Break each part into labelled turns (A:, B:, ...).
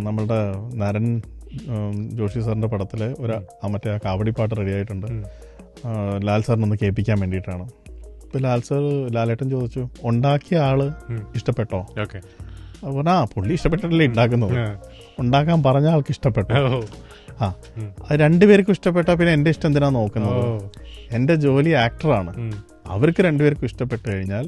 A: നമ്മളുടെ നരൻ ജോഷി സാറിൻ്റെ പടത്തിൽ മറ്റേ കാവടി പാട്ട് റെഡി ആയിട്ടുണ്ട്. ലാൽ സാറിനൊന്ന് കേൾപ്പിക്കാൻ വേണ്ടിയിട്ടാണ്. ഇപ്പം ലാലേട്ടൻ ചോദിച്ചു, ഉണ്ടാക്കിയ ആള് ഇഷ്ടപ്പെട്ടോ? അപ്പോൾ പുള്ളി ഇഷ്ടപ്പെട്ടിട്ടല്ലേ ഉണ്ടാക്കുന്നത്, ഉണ്ടാക്കാൻ പറഞ്ഞ ആൾക്ക് ഇഷ്ടപ്പെട്ടോ? അത് രണ്ടുപേർക്കും ഇഷ്ടപ്പെട്ടാൽ പിന്നെ എൻ്റെ ഇഷ്ടം എന്തിനാ നോക്കുന്നത്? എൻ്റെ ജോലി ആക്ടറാണ്. അവർക്ക് രണ്ടുപേർക്കും ഇഷ്ടപ്പെട്ടു കഴിഞ്ഞാൽ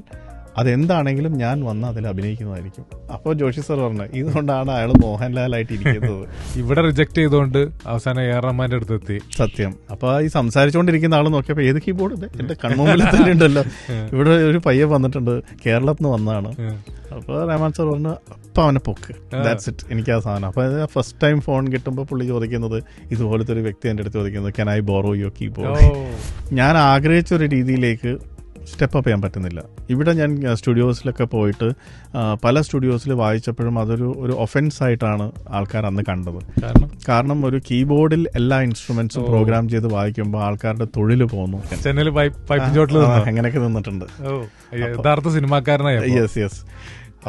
A: അതെന്താണെങ്കിലും ഞാൻ വന്ന് അതിൽ അഭിനയിക്കുന്നതായിരിക്കും. അപ്പോൾ ജോഷി സാർ പറഞ്ഞു, ഇതുകൊണ്ടാണ് അയാൾ മോഹൻലാലായിട്ട് ഇരിക്കുന്നത്.
B: ഇവിടെ റിജക്ട് ചെയ്തുകൊണ്ട് അവസാനം എ ആർ റഹ്മാന്റെ അടുത്തെത്തി.
A: സത്യം. അപ്പോൾ ഈ സംസാരിച്ചുകൊണ്ടിരിക്കുന്ന ആൾ നോക്കിയപ്പോൾ ഏത് കീബോർഡ് എൻ്റെ കൺമുമ്പിൽ തന്നെ ഉണ്ടല്ലോ, ഇവിടെ ഒരു പയ്യൻ വന്നിട്ടുണ്ട്, കേരളത്തിൽ നിന്ന് വന്നതാണ്. അപ്പോൾ റഹ്മാൻ സാർ പറഞ്ഞു, അപ്പം അവനെ പൊക്ക്, ദാറ്റ്സ് ഇറ്റ്, എനിക്ക് ആ സാധനം. അപ്പോൾ ഫസ്റ്റ് ടൈം ഫോൺ കിട്ടുമ്പോൾ പുള്ളി ചോദിക്കുന്നത്, ഇതുപോലത്തെ ഒരു വ്യക്തി എൻ്റെ അടുത്ത് ചോദിക്കുന്നത്, can I borrow your keyboard? ഞാൻ ആഗ്രഹിച്ചൊരു രീതിയിലേക്ക് സ്റ്റെപ്പ് അപ്പ് ചെയ്യാൻ പറ്റുന്നില്ല. ഇവിടെ ഞാൻ സ്റ്റുഡിയോസിലൊക്കെ പോയിട്ട് പല സ്റ്റുഡിയോസിൽ വായിച്ചപ്പോഴും അതൊരു ഒഫൻസ് ആയിട്ടാണ് ആൾക്കാർ അന്ന് കണ്ടത്. കാരണം ഒരു കീബോർഡിൽ എല്ലാ ഇൻസ്ട്രുമെന്റ്സും പ്രോഗ്രാം ചെയ്ത് വായിക്കുമ്പോൾ ആൾക്കാരുടെ തൊഴിൽ പോകുന്നു. അങ്ങനെയൊക്കെ നിന്നിട്ടുണ്ട്. യെസ്.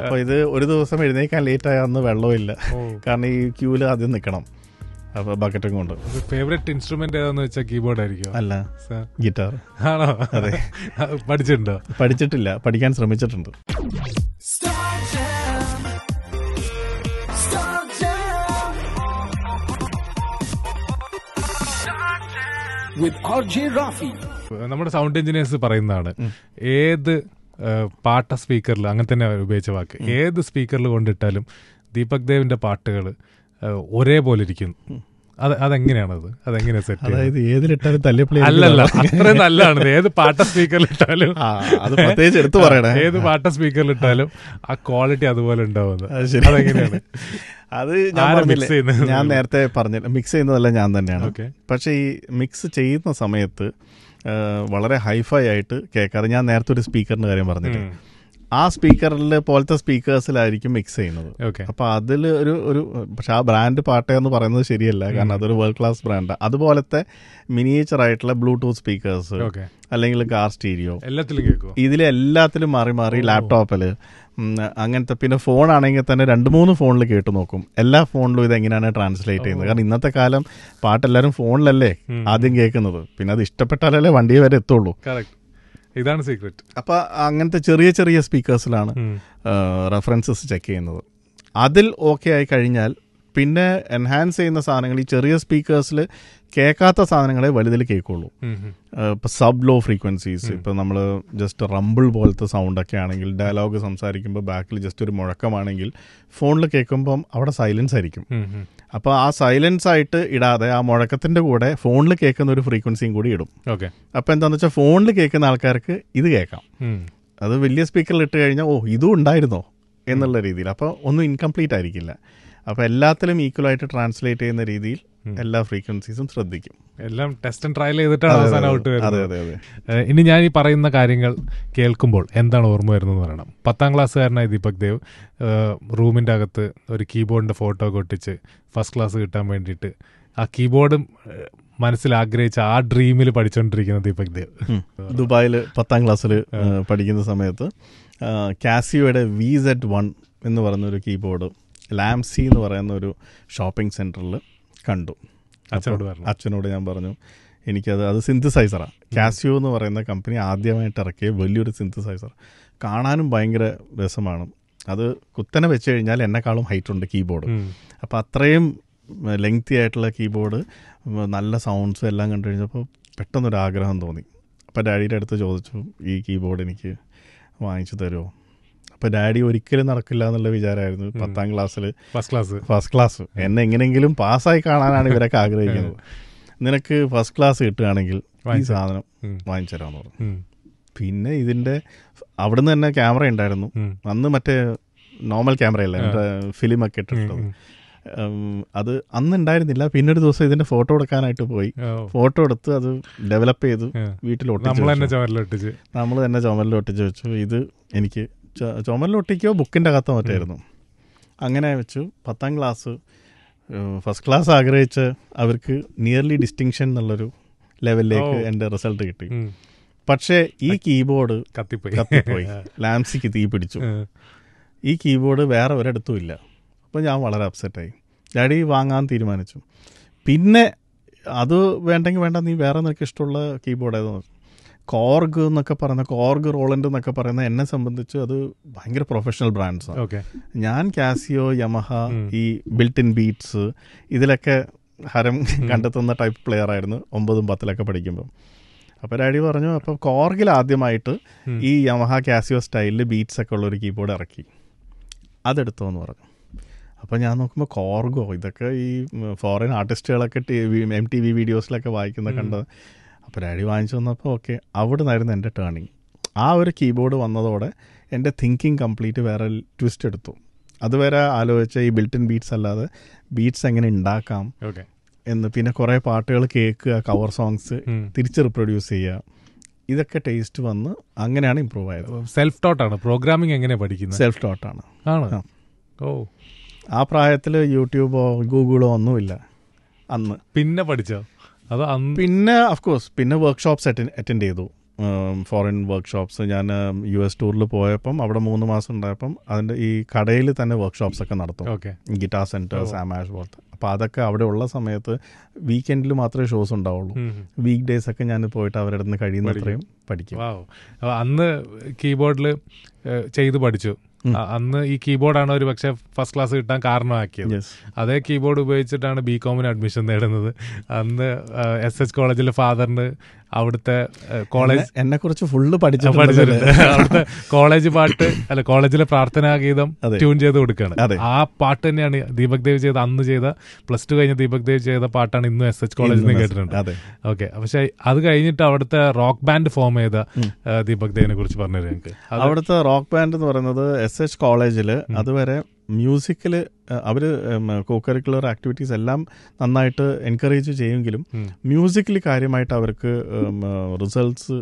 A: അപ്പൊ ഇത് ഒരു ദിവസം എഴുന്നേക്കാൻ ലേറ്റ് ആയ അന്ന് വെള്ളമില്ല, കാരണം ഈ ക്യൂല് ആദ്യം നിൽക്കണം. അപ്പൊ ബക്കറ്റും കൊണ്ട്.
B: ഫേവറേറ്റ് ഇൻസ്ട്രുമെന്റ് ഏതാന്ന് വെച്ചാൽ കീബോർഡ് ആയിരിക്കും?
A: അല്ല, ഗിറ്റാർ.
B: ആണോ? അതെ. പഠിച്ചിട്ടുണ്ടോ?
A: പഠിച്ചിട്ടില്ല, പഠിക്കാൻ ശ്രമിച്ചിട്ടുണ്ട്.
B: നമ്മുടെ സൗണ്ട് എഞ്ചിനീയേഴ്സ് പറയുന്നതാണ്, ഏത് പാട്ട സ്പീക്കറിൽ, അങ്ങനെ തന്നെ ഉപയോഗിച്ച വാക്ക്, ഏത് സ്പീക്കറിൽ കൊണ്ടിട്ടാലും ദീപക് ദേവിന്റെ പാട്ടുകൾ ഒരേപോലെ ഇരിക്കുന്നു. അതെങ്ങനെയാണത്? അതെങ്ങനെ സെറ്റ്?
A: അതായത് ഏതിലിട്ടാലും തല്ലിപ്പൊളി
B: അല്ലല്ല, അത്രയും നല്ലതാണ്. ഏത് പാട്ട സ്പീക്കറിലിട്ടാലും,
A: അത് പ്രത്യേകിച്ച് എടുത്തു പറയണേ,
B: ഏത് പാട്ട സ്പീക്കറിലിട്ടാലും ആ ക്വാളിറ്റി അതുപോലെ ഉണ്ടാവുന്നത്. അതെങ്ങനെയാണ്
A: അത്? ഞാൻ നേരത്തെ പറഞ്ഞില്ല, മിക്സ് ചെയ്യുന്നതല്ല ഞാൻ തന്നെയാണ്. പക്ഷെ ഈ മിക്സ് ചെയ്യുന്ന സമയത്ത് വളരെ ഹൈഫൈ ആയിട്ട് കേൾക്കാതെ, ഞാൻ നേരത്തെ ഒരു സ്പീക്കറിന്റെ കാര്യം പറഞ്ഞില്ലേ, ആ സ്പീക്കറിൽ പോലത്തെ സ്പീക്കേഴ്സിലായിരിക്കും മിക്സ് ചെയ്യുന്നത്. അപ്പൊ അതിൽ ഒരു പക്ഷെ ആ ബ്രാൻഡ് പാട്ടയെന്ന് പറയുന്നത് ശരിയല്ല, കാരണം അതൊരു വേൾഡ് ക്ലാസ് ബ്രാൻഡാണ്. അതുപോലത്തെ മിനിയേച്ചർ ആയിട്ടുള്ള ബ്ലൂടൂത്ത് സ്പീക്കേഴ്സ് അല്ലെങ്കിൽ കാർ സ്റ്റീരിയോ, ഇതിലെല്ലാത്തിലും മാറി മാറി, ലാപ്ടോപ്പില് അങ്ങനത്തെ, പിന്നെ ഫോൺ ആണെങ്കിൽ തന്നെ 2-3 ഫോണിൽ കേട്ട് നോക്കും. എല്ലാ ഫോണിലും ഇതെങ്ങനെയാണ് ട്രാൻസ്ലേറ്റ് ചെയ്യുന്നത്. കാരണം ഇന്നത്തെ കാലം പാട്ടെല്ലാവരും ഫോണിലല്ലേ ആദ്യം കേൾക്കുന്നത്, പിന്നെ അത് ഇഷ്ടപ്പെട്ടാലല്ലേ വണ്ടിയെ വരെ എത്തുള്ളൂ.
B: ഇതാണ് സീക്രട്ട്.
A: അപ്പൊ അങ്ങനത്തെ ചെറിയ ചെറിയ സ്പീക്കേഴ്സിലാണ് റെഫറൻസസ് ചെക്ക് ചെയ്യുന്നത്. അതിൽ ഓക്കെ ആയി കഴിഞ്ഞാൽ പിന്നെ എൻഹാൻസ് ചെയ്യുന്ന സാധനങ്ങൾ ഈ ചെറിയ സ്പീക്കേഴ്സിൽ കേൾക്കാത്ത സാധനങ്ങളെ വലുതിൽ കേൾക്കുള്ളൂ. ഇപ്പം സബ് ലോ ഫ്രീക്വൻസീസ്, ഇപ്പം നമ്മൾ ജസ്റ്റ് റംബിൾ പോലത്തെ സൗണ്ടൊക്കെ ആണെങ്കിൽ, ഡയലോഗ് സംസാരിക്കുമ്പോൾ ബാക്കിൽ ജസ്റ്റ് ഒരു മുഴക്കമാണെങ്കിൽ ഫോണിൽ കേൾക്കുമ്പം അവിടെ സൈലൻസ് ആയിരിക്കും. അപ്പോൾ ആ സൈലൻസ് ആയിട്ട് ഇടാതെ ആ മുഴക്കത്തിൻ്റെ കൂടെ ഫോണിൽ കേൾക്കുന്ന ഒരു ഫ്രീക്വൻസിയും കൂടി ഇടും. അപ്പോൾ എന്താണെന്ന് വെച്ചാൽ ഫോണിൽ കേൾക്കുന്ന ആൾക്കാർക്ക് ഇത് കേൾക്കാം. അത് വലിയ സ്പീക്കറിൽ ഇട്ട് കഴിഞ്ഞാൽ ഇതും ഉണ്ടായിരുന്നോ എന്നുള്ള രീതിയിൽ, അപ്പോൾ ഒന്നും ഇൻകംപ്ലീറ്റ് ആയിരിക്കില്ല. അപ്പോൾ എല്ലാത്തിലും ഈക്വലായിട്ട് ട്രാൻസ്ലേറ്റ് ചെയ്യുന്ന രീതിയിൽ എല്ലാ ഫ്രീക്വൻസീസും ശ്രദ്ധിക്കും.
B: എല്ലാം ടെസ്റ്റ് ആൻഡ് ട്രയൽ ചെയ്തിട്ടാണ് അവസാനം ഔട്ട് വരുന്നത്. ഇനി ഞാൻ ഈ പറയുന്ന കാര്യങ്ങൾ കേൾക്കുമ്പോൾ എന്താണ് ഓർമ്മ വരുന്നതെന്ന് പറയണം. 10ാം ക്ലാസ്സുകാരനായ ദീപക് ദേവ് റൂമിൻ്റെ അകത്ത് ഒരു കീബോർഡിൻ്റെ ഫോട്ടോ ഒക്കെ ഒട്ടിച്ച് ഫസ്റ്റ് ക്ലാസ് കിട്ടാൻ വേണ്ടിയിട്ട് ആ കീബോർഡും മനസ്സിൽ ആഗ്രഹിച്ച ആ ഡ്രീമിൽ പഠിച്ചുകൊണ്ടിരിക്കുന്ന ദീപക് ദേവ്
A: ദുബായിൽ 10ാം ക്ലാസ്സിൽ പഠിക്കുന്ന സമയത്ത് കാസിയോയുടെ VZ1 എന്ന് പറയുന്നൊരു കീബോർഡ് ലാംസി എന്ന് പറയുന്ന ഒരു ഷോപ്പിംഗ് സെൻറ്ററിൽ കണ്ടു. അച്ഛനോട് ഞാൻ പറഞ്ഞു, അത് സിന്തസൈസറാണ്. കാസിയോ എന്ന് പറയുന്ന കമ്പനി ആദ്യമായിട്ട് ഇറക്കിയ വലിയൊരു സിന്തസൈസർ, കാണാനും ഭയങ്കര രസമാണ്. അത് കുത്തനെ വെച്ച് കഴിഞ്ഞാൽ എന്നെക്കാളും ഹൈറ്റ് ഉണ്ട് കീബോർഡ്. അപ്പോൾ അത്രയും ലെങ്തി ആയിട്ടുള്ള കീബോർഡ്, നല്ല സൗണ്ട്സ് എല്ലാം കണ്ടു കഴിഞ്ഞപ്പോൾ പെട്ടെന്നൊരു ആഗ്രഹം തോന്നി. അപ്പോൾ ഡാഡിയുടെ അടുത്ത് ചോദിച്ചു, ഈ കീബോർഡ് എനിക്ക് വാങ്ങിച്ചു തരുമോ? അപ്പോൾ ഡാഡി ഒരിക്കലും നടക്കില്ല എന്നുള്ള വിചാരമായിരുന്നു. 10ാം ക്ലാസ്സിൽ ഫസ്റ്റ് ക്ലാസ് എന്നെ എങ്ങനെയെങ്കിലും പാസ്സായി കാണാനാണ് ഇവരൊക്കെ ആഗ്രഹിക്കുന്നത്. നിനക്ക് ഫസ്റ്റ് ക്ലാസ് കിട്ടുകയാണെങ്കിൽ ഈ സാധനം വാങ്ങിച്ചു തരാമെന്ന് പറഞ്ഞു. പിന്നെ ഇതിൻ്റെ അവിടുന്ന് തന്നെ ക്യാമറ ഉണ്ടായിരുന്നു. അന്ന് മറ്റേ നോർമൽ ക്യാമറയല്ല, എൻ്റെ ഫിലിമൊക്കെ ഇട്ടിട്ടത്. അത് അന്ന് ഉണ്ടായിരുന്നില്ല. പിന്നെ ഒരു ദിവസം ഇതിന്റെ ഫോട്ടോ എടുക്കാനായിട്ട് പോയി. ഫോട്ടോ എടുത്ത് അത് ഡെവലപ്പ് ചെയ്ത് വീട്ടിൽ നമ്മൾ തന്നെ ചുമരിലൊട്ടിച്ച് വെച്ചു. ഇത് എനിക്ക് ചുമരിലൊട്ടിക്കോ ബുക്കിൻ്റെ അകത്തോ മറ്റായിരുന്നു. അങ്ങനെ വെച്ചു. 10ാം ക്ലാസ് ഫസ്റ്റ് ക്ലാസ് ആഗ്രഹിച്ച് അവർക്ക് നിയർലി ഡിസ്റ്റിങ്ഷൻ എന്നുള്ളൊരു ലെവലിലേക്ക് എൻ്റെ റിസൾട്ട് കിട്ടി. പക്ഷേ ഈ കീബോർഡ് കത്തിപ്പോയി. ലാംസിക്ക് തീ പിടിച്ചു. ഈ കീബോർഡ് വേറെ ഒരിടത്തും ഇല്ല. അപ്പോൾ ഞാൻ വളരെ അപ്സെറ്റായി. ഡാഡി വാങ്ങാൻ തീരുമാനിച്ചു. പിന്നെ അത് വേണ്ടെങ്കിൽ വേണ്ട, നീ വേറെ നിനക്ക് ഇഷ്ടമുള്ള കീബോർഡ് ഏതെന്ന് പറഞ്ഞു. കോർഗ് എന്നൊക്കെ പറയുന്ന, കോർഗ് റോളൻഡ് എന്നൊക്കെ പറയുന്ന എന്നെ സംബന്ധിച്ച് അത് ഭയങ്കര പ്രൊഫഷണൽ ബ്രാൻഡ്സാണ്. ഞാൻ കാസിയോ, യമഹ, ഈ ബിൽറ്റ് ഇൻ ബീറ്റ്സ് ഇതിലൊക്കെ ഹരം കണ്ടെത്തുന്ന ടൈപ്പ് പ്ലെയർ ആയിരുന്നു 9, 10 പഠിക്കുമ്പോൾ. അപ്പോൾ ഡാഡി പറഞ്ഞു, അപ്പോൾ കോർഗിൽ ആദ്യമായിട്ട് ഈ യമഹ കാസിയോ സ്റ്റൈലിൽ ബീറ്റ്സ് ഒക്കെ ഉള്ളൊരു കീബോർഡ് ഇറക്കി, അതെടുത്തോ എന്ന് പറഞ്ഞു. അപ്പോൾ ഞാൻ നോക്കുമ്പോൾ കോർഗോ, ഇതൊക്കെ ഈ ഫോറിൻ ആർട്ടിസ്റ്റുകളൊക്കെ MTV വീഡിയോസിലൊക്കെ വായിക്കുന്ന കണ്ടത്. അപ്പോൾ ഡാഡി വാങ്ങിച്ചു വന്നപ്പോൾ ഓക്കെ, അവിടെ നിന്നായിരുന്നു എൻ്റെ ടേണിങ്. ആ ഒരു കീബോർഡ് വന്നതോടെ എൻ്റെ തിങ്കിങ് കംപ്ലീറ്റ് വേറെ ട്വിസ്റ്റ് എടുത്തു. അതുവരെ ആലോചിച്ച ഈ ബിൽറ്റ് ഇൻ ബീറ്റ്സ് അല്ലാതെ ബീറ്റ്സ് എങ്ങനെ ഉണ്ടാക്കാം എന്ന്, പിന്നെ കുറേ പാട്ടുകൾ കേൾക്കുക, കവർ സോങ്സ് തിരിച്ച് റിപ്രൊഡ്യൂസ് ചെയ്യുക, ഇതൊക്കെ ടേസ്റ്റ് വന്ന് അങ്ങനെയാണ് ഇമ്പ്രൂവ് ആയത്.
B: സെൽഫ് ടോട്ടാണ് പ്രോഗ്രാമിംഗ് എങ്ങനെ പഠിക്കുന്നത്?
A: സെൽഫ് ടോട്ടാണ്.
B: ഓ,
A: ആ പ്രായത്തിൽ യൂട്യൂബോ ഗൂഗിളോ ഒന്നുമില്ല അന്ന്.
B: പിന്നെ പഠിച്ചോ? അതോ
A: പിന്നെ ഓഫ്കോഴ്സ് പിന്നെ വർക്ക്ഷോപ്സ് അറ്റൻഡ് ചെയ്തു, ഫോറിൻ വർക്ക്ഷോപ്സ്. ഞാൻ US ടൂറിൽ പോയപ്പം അവിടെ 3 മാസം ഉണ്ടായപ്പം അതിൻ്റെ ഈ കടയിൽ തന്നെ വർക്ക്ഷോപ്സ് ഒക്കെ നടത്തും, ഗിറ്റാർ സെൻറ്റേഴ്സ്, ആമാഷ് പോലത്തെ. അപ്പോൾ അതൊക്കെ അവിടെ ഉള്ള സമയത്ത് വീക്കെൻഡിൽ മാത്രമേ ഷോസ് ഉണ്ടാവുള്ളൂ. വീക്ക് ഡേയ്സ് ഒക്കെ ഞാൻ പോയിട്ട് അവരുടെ അടുത്ത് കഴിയുന്നത്രയും പഠിക്കും.
B: അന്ന് കീബോർഡിൽ ചെയ്ത് പഠിച്ചു. അന്ന് ഈ കീബോർഡാണ് ഒരു പക്ഷെ ഫസ്റ്റ് ക്ലാസ് കിട്ടാൻ കാരണമാക്കിയത്. അതേ കീബോർഡ് ഉപയോഗിച്ചിട്ടാണ് BCom അഡ്മിഷൻ നേടുന്നത്. അന്ന് SH കോളേജിലെ ഫാദറിന് അവിടുത്തെ കോളേജ്
A: എന്നെ കുറിച്ച് ഫുള്ള് പഠിച്ചിട്ടുണ്ട്.
B: അവിടുത്തെ കോളേജ് പാട്ട് അല്ല, കോളേജിലെ പ്രാർത്ഥനാ ഗീതം ട്യൂൺ ചെയ്ത് കൊടുക്കുകയാണ്. ആ പാട്ട് തന്നെയാണ് ദീപക് ദേവ് ചെയ്ത, അന്ന് ചെയ്ത +2 കഴിഞ്ഞ ദീപക് ദേവ് ചെയ്ത പാട്ടാണ് ഇന്ന് SH കോളേജിൽ നിന്ന് കേട്ടിട്ടുണ്ട്. ഓക്കെ, പക്ഷെ അത് കഴിഞ്ഞിട്ട് അവിടുത്തെ റോക്ക് ബാൻഡ് ഫോം ചെയ്ത ദീപക് ദേവിനെ കുറിച്ച് പറഞ്ഞുതരാം എനിക്ക്.
A: അവിടുത്തെ റോക്ക് ബാൻഡ് എന്ന് പറയുന്നത് SH കോളേജിൽ അതുവരെ മ്യൂസിക്കിൽ അവർ കോകരിക്കുലർ ആക്ടിവിറ്റീസ് എല്ലാം നന്നായിട്ട് എൻകറേജ് ചെയ്യുമെങ്കിലും മ്യൂസിക്കലി കാര്യമായിട്ട് അവർക്ക് റിസൾട്ട്സ്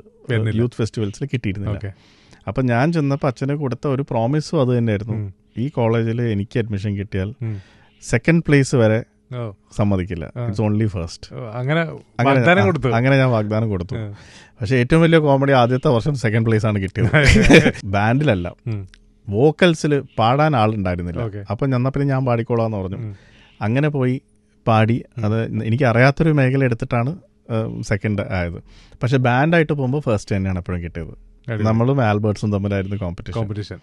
A: യൂത്ത് ഫെസ്റ്റിവൽസിൽ കിട്ടിയിരുന്നില്ല. അപ്പം ഞാൻ ചെന്നപ്പോൾ അച്ഛന് കൊടുത്ത ഒരു പ്രോമിസും അത് തന്നെയായിരുന്നു, ഈ കോളേജിൽ എനിക്ക് അഡ്മിഷൻ കിട്ടിയാൽ 2nd പ്ലേസ് വരെ സമ്മതിക്കില്ല, ഇറ്റ്സ് ഓൺലി ഫസ്റ്റ്. അങ്ങനെ ഞാൻ വാഗ്ദാനം കൊടുത്തു. പക്ഷെ ഏറ്റവും വലിയ കോമഡി, ആദ്യത്തെ വർഷം 2nd പ്ലേസ് ആണ് കിട്ടിയത്. ബാൻഡിലല്ല, വോക്കൽസിൽ പാടാൻ ആളുണ്ടായിരുന്നില്ല. അപ്പം ചെന്നപ്പോൾ ഞാൻ പാടിക്കോളാന്ന് പറഞ്ഞു. അങ്ങനെ പോയി പാടി. അത് എനിക്ക് അറിയാത്തൊരു മേഖല എടുത്തിട്ടാണ് 2nd ആയത്. പക്ഷെ ബാൻഡായിട്ട് പോകുമ്പോൾ ഫസ്റ്റ് തന്നെയാണ് എപ്പോഴും കിട്ടിയത്. നമ്മളും ആൽബർട്ട്സും തമ്മിലായിരുന്നു കോമ്പറ്റീഷൻ.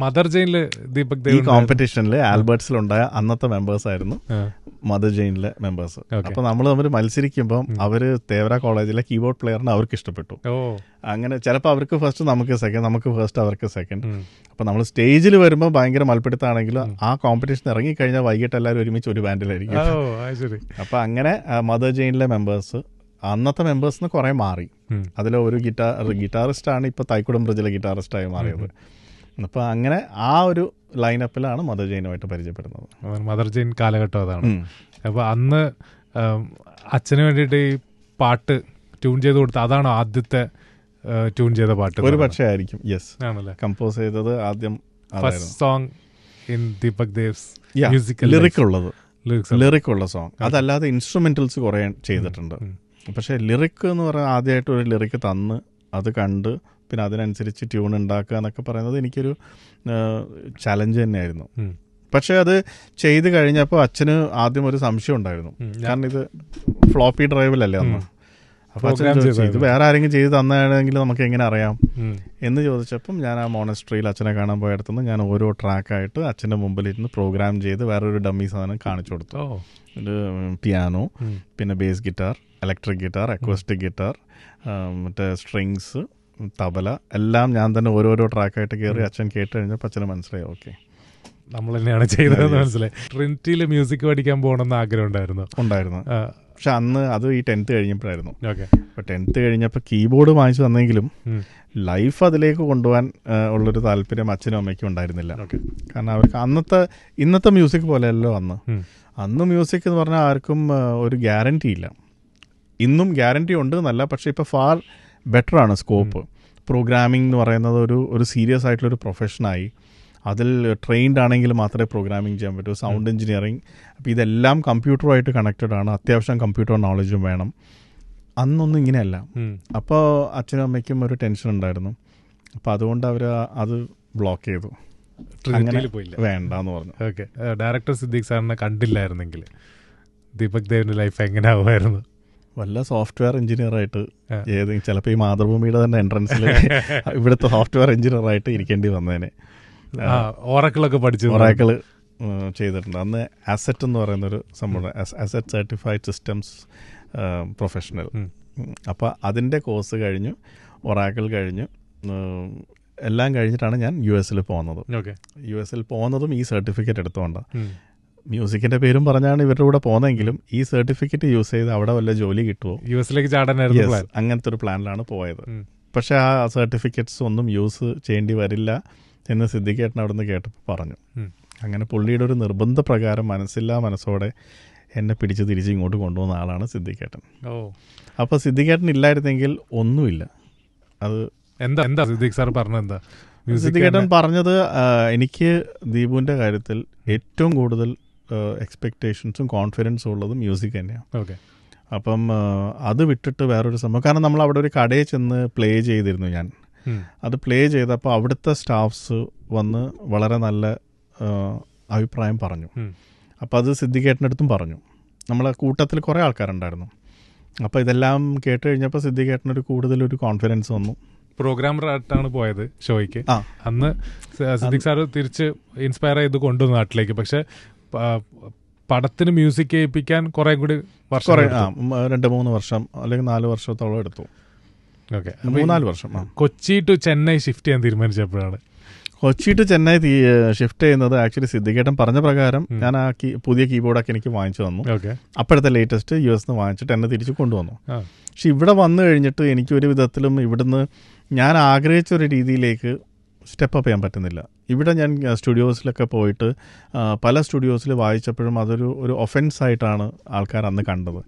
B: മദർ ജെയിനില് ദീപക് ദേവ്
A: ഈ കോമ്പറ്റീഷനിൽ ആൽബർട്ട്സിലുണ്ടായ അന്നത്തെ മെമ്പേഴ്സ് ആയിരുന്നു മദർ ജെയിനിലെ മെമ്പേഴ്സ്. അപ്പൊ നമ്മൾ തമ്മിൽ മത്സരിക്കുമ്പോൾ അവര് തേവര കോളേജിലെ കീബോർഡ് പ്ലെയറിന് അവർക്ക് ഇഷ്ടപ്പെട്ടു. അങ്ങനെ ചിലപ്പോൾ അവർക്ക് ഫസ്റ്റ്, നമുക്ക് സെക്കൻഡ്, നമുക്ക് ഫസ്റ്റ്, അവർക്ക് സെക്കൻഡ്. അപ്പൊ നമ്മൾ സ്റ്റേജിൽ വരുമ്പോൾ ഭയങ്കര മൽപ്പിടുത്താണെങ്കിലും ആ കോമ്പറ്റീഷൻ ഇറങ്ങിക്കഴിഞ്ഞാൽ വൈകിട്ട് എല്ലാവരും ഒരുമിച്ച് ഒരു ബാൻഡിലായിരിക്കും. അപ്പൊ അങ്ങനെ മദർ ജെയിനിലെ മെമ്പേഴ്സ്, അന്നത്തെ മെമ്പേഴ്സിന് കുറെ മാറി. അതിൽ ഒരു ഗിറ്റാറിസ്റ്റാണ് ഇപ്പൊ തൈക്കുടം ബ്രിഡ്ജിലെ ഗിറ്റാറിസ്റ്റായി മാറിയത്. അപ്പൊ അങ്ങനെ ആ ഒരു ലൈനപ്പിലാണ് മദർ ജെയിനുമായിട്ട് പരിചയപ്പെടുന്നത്.
B: മദർ ജെയിൻ കാലഘട്ടം അതാണ്. അപ്പൊ അന്ന് അച്ഛന് വേണ്ടിയിട്ട് ഈ പാട്ട് ട്യൂൺ ചെയ്ത് കൊടുത്ത, അതാണ് ആദ്യത്തെ ട്യൂൺ ചെയ്ത പാട്ട്?
A: ഒരു പക്ഷേ ആയിരിക്കും. യെസ്, കമ്പോസ് ചെയ്തത് ആദ്യം
B: first song in Deepak Dev's
A: lyric ഉള്ള സോങ്. അതല്ലാതെ ഇൻസ്ട്രുമെന്റൽസ് കുറെ ചെയ്തിട്ടുണ്ട്. പക്ഷെ ലിറിക് എന്ന് പറഞ്ഞാൽ ആദ്യമായിട്ട് ഒരു ലിറിക് തന്ന് അത് കണ്ട് പിന്നെ അതിനനുസരിച്ച് ട്യൂൺ ഉണ്ടാക്കുക എന്നൊക്കെ പറയുന്നത് എനിക്കൊരു ചലഞ്ച് തന്നെയായിരുന്നു. പക്ഷെ അത് ചെയ്ത് കഴിഞ്ഞപ്പോൾ അച്ഛന് ആദ്യം ഒരു സംശയം ഉണ്ടായിരുന്നു. കാരണം ഇത് ഫ്ലോപ്പി ഡ്രൈവിലല്ലേ അന്ന്. അപ്പൊ അച്ഛൻ ചോദിച്ചു, ഇത് വേറെ ആരെങ്കിലും ചെയ്ത് തന്നാണെങ്കിൽ നമുക്ക് എങ്ങനെ അറിയാം എന്ന് ചോദിച്ചപ്പം ഞാൻ ആ മോണസ്ട്രിയിൽ അച്ഛനെ കാണാൻ പോയടത്തുനിന്ന് ഞാൻ ഓരോ ട്രാക്കായിട്ട് അച്ഛൻ്റെ മുമ്പിലിരുന്ന് പ്രോഗ്രാം ചെയ്ത് വേറൊരു ഡമ്മി സാധനം കാണിച്ചു കൊടുത്തു. ഒരു പിയാനോ, പിന്നെ base guitar, electric guitar, acoustic guitar, മറ്റേ സ്ട്രിങ്സ്, തബല എല്ലാം ഞാൻ തന്നെ ഓരോരോ ട്രാക്കായിട്ട് കയറി അച്ഛൻ കേട്ട് കഴിഞ്ഞപ്പോൾ അച്ഛന് മനസ്സിലായി, ഓക്കെ
B: നമ്മൾ തന്നെയാണ് ചെയ്തതെന്ന് മനസ്സിലായി. ട്രിനിറ്റിയിൽ മ്യൂസിക് പഠിക്കാൻ പോകണമെന്ന് ആഗ്രഹം ഉണ്ടായിരുന്നു.
A: പക്ഷെ അന്ന് അത് ഈ 10th കഴിഞ്ഞപ്പോഴായിരുന്നു. അപ്പോൾ 10th കഴിഞ്ഞപ്പോൾ കീബോർഡ് വാങ്ങിച്ചു തന്നെങ്കിലും ലൈഫ് അതിലേക്ക് കൊണ്ടുപോകാൻ ഉള്ളൊരു താല്പര്യം അച്ഛനും അമ്മയ്ക്കും ഉണ്ടായിരുന്നില്ല. കാരണം അവർക്ക് ഇന്നത്തെ മ്യൂസിക് പോലെയല്ലോ അന്ന് മ്യൂസിക് എന്ന് പറഞ്ഞാൽ ആർക്കും ഒരു ഗ്യാരണ്ടി ഇല്ല. ഇന്നും ഗ്യാരണ്ടി ഉണ്ട് എന്നല്ല, പക്ഷെ ഇപ്പോൾ ഫാർ ബെറ്റർ ആണ് സ്കോപ്പ്. പ്രോഗ്രാമിംഗ് എന്ന് പറയുന്നത് ഒരു സീരിയസ് ആയിട്ടുള്ളൊരു പ്രൊഫഷനായി. അതിൽ ട്രെയിൻഡ് ആണെങ്കിൽ മാത്രമേ പ്രോഗ്രാമിംഗ് ചെയ്യാൻ പറ്റൂ. സൗണ്ട് എഞ്ചിനീയറിംഗ്, അപ്പോൾ ഇതെല്ലാം കമ്പ്യൂട്ടറുമായിട്ട് കണക്റ്റഡ് ആണ്. അത്യാവശ്യം കമ്പ്യൂട്ടർ നോളജും വേണം. അന്നൊന്നും ഇങ്ങനെയല്ല. അപ്പോൾ അച്ഛനും അമ്മയ്ക്കും ഒരു ടെൻഷൻ ഉണ്ടായിരുന്നു. അപ്പോൾ അതുകൊണ്ട് അവർ അത് ബ്ലോക്ക് ചെയ്തു.
B: ട്രിനിറ്റിയിൽ പോയില്ല,
A: വേണ്ടെന്ന് പറഞ്ഞു.
B: ഓക്കെ. ഡയറക്ടർ സിദ്ദീഖ് സാറിനെ കണ്ടില്ലായിരുന്നെങ്കിൽ ദീപക് ദേവിന്റെ ലൈഫ് എങ്ങനെ ആവുമായിരുന്നു?
A: വല്ല സോഫ്റ്റ്വെയർ എഞ്ചിനീയറായിട്ട് ഏതെങ്കിലും ചിലപ്പോൾ ഈ മാതൃഭൂമിയുടെ തന്നെ എൻട്രൻസിൽ ഇവിടുത്തെ സോഫ്റ്റ്വെയർ എഞ്ചിനീയറായിട്ട് ഇരിക്കേണ്ടി വന്നേനെ.
B: ഓറാക്കിളൊക്കെ പഠിച്ചു,
A: ഒറാക്കിൾ ചെയ്തിട്ടുണ്ട്. അന്ന് അസറ്റ് എന്ന് പറയുന്നൊരു സംഭവം, അസറ്റ് സർട്ടിഫൈഡ് സിസ്റ്റംസ് പ്രൊഫഷണൽ. അപ്പോൾ അതിൻ്റെ കോഴ്സ് കഴിഞ്ഞു, ഒറാക്കിൾ കഴിഞ്ഞു, എല്ലാം കഴിഞ്ഞിട്ടാണ് ഞാൻ US പോകുന്നത്. US പോകുന്നതും ഈ സർട്ടിഫിക്കറ്റ് എടുത്തുകൊണ്ടാണ്. മ്യൂസിക്കിന്റെ പേരും പറഞ്ഞാണ് ഇവരുടെ കൂടെ പോകുന്നതെങ്കിലും ഈ സർട്ടിഫിക്കറ്റ് യൂസ് ചെയ്ത് അവിടെ വല്ല ജോലി കിട്ടുമോ,
B: US ചാടാനായിരുന്നു
A: അങ്ങനത്തെ ഒരു പ്ലാനിലാണ് പോയത്. പക്ഷെ ആ സർട്ടിഫിക്കറ്റ്സ് ഒന്നും യൂസ് ചെയ്യേണ്ടി വരില്ല എന്ന് സിദ്ദിഖേട്ടൻ അവിടെ നിന്ന് കേട്ടപ്പോൾ പറഞ്ഞു. അങ്ങനെ പുള്ളിയുടെ ഒരു നിർബന്ധ പ്രകാരം മനസ്സില്ലാ മനസ്സോടെ എന്നെ പിടിച്ച് തിരിച്ച് ഇങ്ങോട്ട് കൊണ്ടുവന്ന ആളാണ് സിദ്ദിഖേട്ടൻ. അപ്പോൾ സിദ്ദിഖേട്ടൻ ഇല്ലായിരുന്നെങ്കിൽ ഒന്നുമില്ല. അത്
B: എന്താ സിദ്ദിഖ് സാർ പറഞ്ഞത്?
A: സിദ്ദിഖേട്ടൻ പറഞ്ഞത്, എനിക്ക് ദീപുവിൻ്റെ കാര്യത്തിൽ ഏറ്റവും കൂടുതൽ എക്സ്പെക്റ്റേഷൻസും കോൺഫിഡൻസും ഉള്ളത് മ്യൂസിക് തന്നെയാണ്. അപ്പം അത് വിട്ടിട്ട് വേറൊരു സംഭവം, കാരണം നമ്മൾ അവിടെ ഒരു കടയിൽ ചെന്ന് പ്ലേ ചെയ്തിരുന്നു ഞാൻ. അത് പ്ലേ ചെയ്തപ്പോൾ അവിടുത്തെ സ്റ്റാഫ്സ് വന്ന് വളരെ നല്ല അഭിപ്രായം പറഞ്ഞു. അപ്പോൾ അത് സിദ്ദിഖേട്ടൻ്റെ അടുത്തും പറഞ്ഞു. നമ്മളെ കൂട്ടത്തിൽ കുറേ ആൾക്കാരുണ്ടായിരുന്നു. അപ്പോൾ ഇതെല്ലാം കേട്ട് കഴിഞ്ഞപ്പോൾ സിദ്ദിഖേട്ടനൊരു കൂടുതലൊരു കോൺഫിഡൻസ് വന്നു.
B: പ്രോഗ്രാമറായിട്ടാണ് പോയത് ഷോയ്ക്ക്. അന്ന് സിദ്ദിഖ് സാർ തിരിച്ച് ഇൻസ്പയർ ചെയ്ത് കൊണ്ടുവന്നു നാട്ടിലേക്ക്. പക്ഷെ പടത്തിന് മ്യൂസിക് കേൾപ്പിക്കാൻ കുറെ കൂടി വർഷം,
A: 2-3 വർഷം അല്ലെങ്കിൽ 4 വർഷത്തോളം എടുത്തു.
B: ഓക്കെ,
A: 3-4 വർഷം.
B: കൊച്ചി ടു ചെന്നൈ ഷിഫ്റ്റ് ചെയ്യാൻ തീരുമാനിച്ചപ്പോഴാണ്?
A: കൊച്ചി ടു ചെന്നൈ ഷിഫ്റ്റ് ചെയ്യുന്നത് ആക്ച്വലി സിദ്ദിഖേട്ടൻ പറഞ്ഞ പ്രകാരം ഞാൻ ആ പുതിയ കീബോർഡൊക്കെ എനിക്ക് വാങ്ങിച്ചു തന്നു. അപ്പോഴത്തെ ലേറ്റസ്റ്റ് US വാങ്ങിച്ചിട്ട് എന്നെ തിരിച്ച് കൊണ്ടുവന്നു. പക്ഷെ ഇവിടെ വന്നു കഴിഞ്ഞിട്ട് എനിക്ക് ഒരു വിധത്തിലും ഇവിടുന്ന് ഞാൻ ആഗ്രഹിച്ച ഒരു രീതിയിലേക്ക് സ്റ്റെപ്പ് അപ്പ് ചെയ്യാൻ പറ്റുന്നില്ല. ഇവിടെ ഞാൻ സ്റ്റുഡിയോസിലൊക്കെ പോയിട്ട് പല സ്റ്റുഡിയോസിൽ വായിച്ചപ്പോഴും അതൊരു ഒഫൻസ് ആയിട്ടാണ് ആൾക്കാർ അന്ന് കണ്ടത്.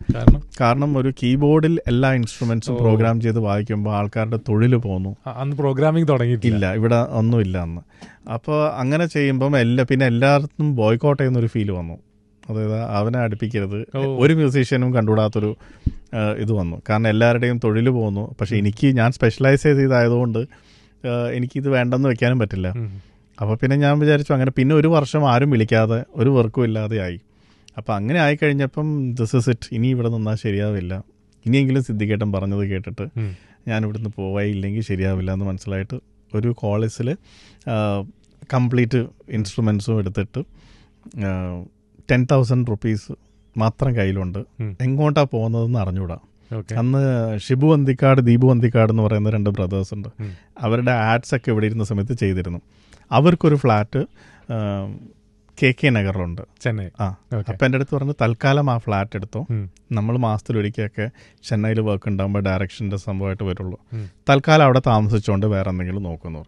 A: കാരണം ഒരു കീബോർഡിൽ എല്ലാ ഇൻസ്ട്രുമെന്റ്സും പ്രോഗ്രാം ചെയ്ത് വായിക്കുമ്പോൾ ആൾക്കാരുടെ തൊഴിൽ പോകുന്നു.
B: അന്ന് പ്രോഗ്രാമിംഗ് തുടങ്ങിയിട്ടില്ല,
A: ഇവിടെ ഒന്നുമില്ല അന്ന്. അപ്പോൾ അങ്ങനെ ചെയ്യുമ്പം പിന്നെ എല്ലായിടത്തും ബോയ്ക്കോട്ട് ചെയ്യുന്നൊരു ഫീൽ വന്നു. അതായത് അവനെ അടുപ്പിക്കരുത്, ഒരു മ്യൂസീഷ്യനും കണ്ടുകൂടാത്തൊരു ഇത് വന്നു. കാരണം എല്ലാവരുടെയും തൊഴിൽ പോകുന്നു. പക്ഷെ ഞാൻ സ്പെഷ്യലൈസ് ചെയ്തതായതുകൊണ്ട് എനിക്കിത് വേണ്ടെന്ന് വെക്കാനും പറ്റില്ല. അപ്പോൾ പിന്നെ ഞാൻ വിചാരിച്ചു അങ്ങനെ. പിന്നെ ഒരു വർഷം ആരും വിളിക്കാതെ ഒരു വർക്കും ഇല്ലാതെ ആയി. അപ്പോൾ അങ്ങനെ ആയിക്കഴിഞ്ഞപ്പം ദിസ് ഇസ് ഇറ്റ്, ഇനി ഇവിടെ നിന്നാൽ ശരിയാവില്ല, ഇനിയെങ്കിലും സിദ്ദിഖേട്ടൻ പറഞ്ഞത് കേട്ടിട്ട് ഞാൻ ഇവിടുന്ന് പോവായില്ലെങ്കിൽ ശരിയാവില്ല എന്ന് മനസ്സിലായിട്ട് ഒരു കോളേജിൽ കംപ്ലീറ്റ് ഇൻസ്ട്രുമെൻസും എടുത്തിട്ട് 10,000 rupees മാത്രം കയ്യിലുണ്ട്. എങ്ങോട്ടാണ് പോകുന്നതെന്ന് അറിഞ്ഞൂടാ. അന്ന് ഷിബു അന്തിക്കാട്, ദീപു അന്തിക്കാട് എന്ന് പറയുന്ന 2 ബ്രദേഴ്സ് ഉണ്ട്. അവരുടെ ആഡ്സ് ഒക്കെ ഇവിടെ ഇരുന്ന സമയത്ത് ചെയ്തിരുന്നു. അവർക്കൊരു ഫ്ലാറ്റ് KK നഗറിലുണ്ട്, ചെന്നൈ. അപ്പം എൻ്റെ അടുത്ത് പറഞ്ഞ് തൽക്കാലം ആ ഫ്ലാറ്റ് എടുത്തോ, നമ്മൾ മാസത്തിലൊരിക്കലൊക്കെ ചെന്നൈയിൽ വർക്ക് ഉണ്ടാകുമ്പോൾ ഡയറക്ഷൻ്റെ സംഭവമായിട്ട് വരുള്ളൂ, തൽക്കാലം അവിടെ താമസിച്ചുകൊണ്ട് വേറെ എന്തെങ്കിലും നോക്കുന്നു.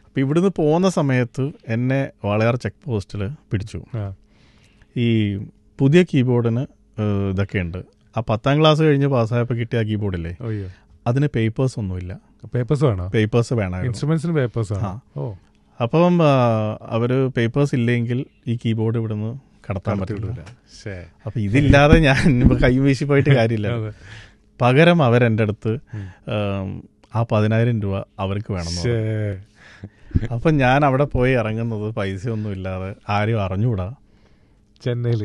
A: അപ്പം ഇവിടുന്ന് പോകുന്ന സമയത്ത് എന്നെ വാളയാർ ചെക്ക് പോസ്റ്റിൽ പിടിച്ചു. ഈ പുതിയ കീബോർഡിന് ഇതൊക്കെയുണ്ട്. ആ 10ാം ക്ലാസ് കഴിഞ്ഞ് പാസ്സായപ്പോൾ കിട്ടിയ ആ കീബോർഡില്ലേ, അതിന് പേപ്പേഴ്സ് ഒന്നുമില്ല. പേപ്പേഴ്സ് വേണം,
B: ഇൻസ്ട്രുമെന്റ്സിന് പേപ്പേഴ്സ്.
A: അപ്പം അവർ പേപ്പേഴ്സ് ഇല്ലെങ്കിൽ ഈ കീബോർഡ് ഇവിടുന്ന് കടത്താൻ പറ്റില്ല. അപ്പം ഇതില്ലാതെ ഞാൻ കൈ വീശി പോയിട്ട് കാര്യമില്ല. പകരം അവരെൻ്റെ അടുത്ത് ആ 10,000 രൂപ അവർക്ക് വേണമെന്ന്. അപ്പം ഞാൻ അവിടെ പോയി ഇറങ്ങുന്നത് പൈസയൊന്നും ഇല്ലാതെ, ആരും അറിഞ്ഞുകൂടാ, ചെന്നൈയിൽ.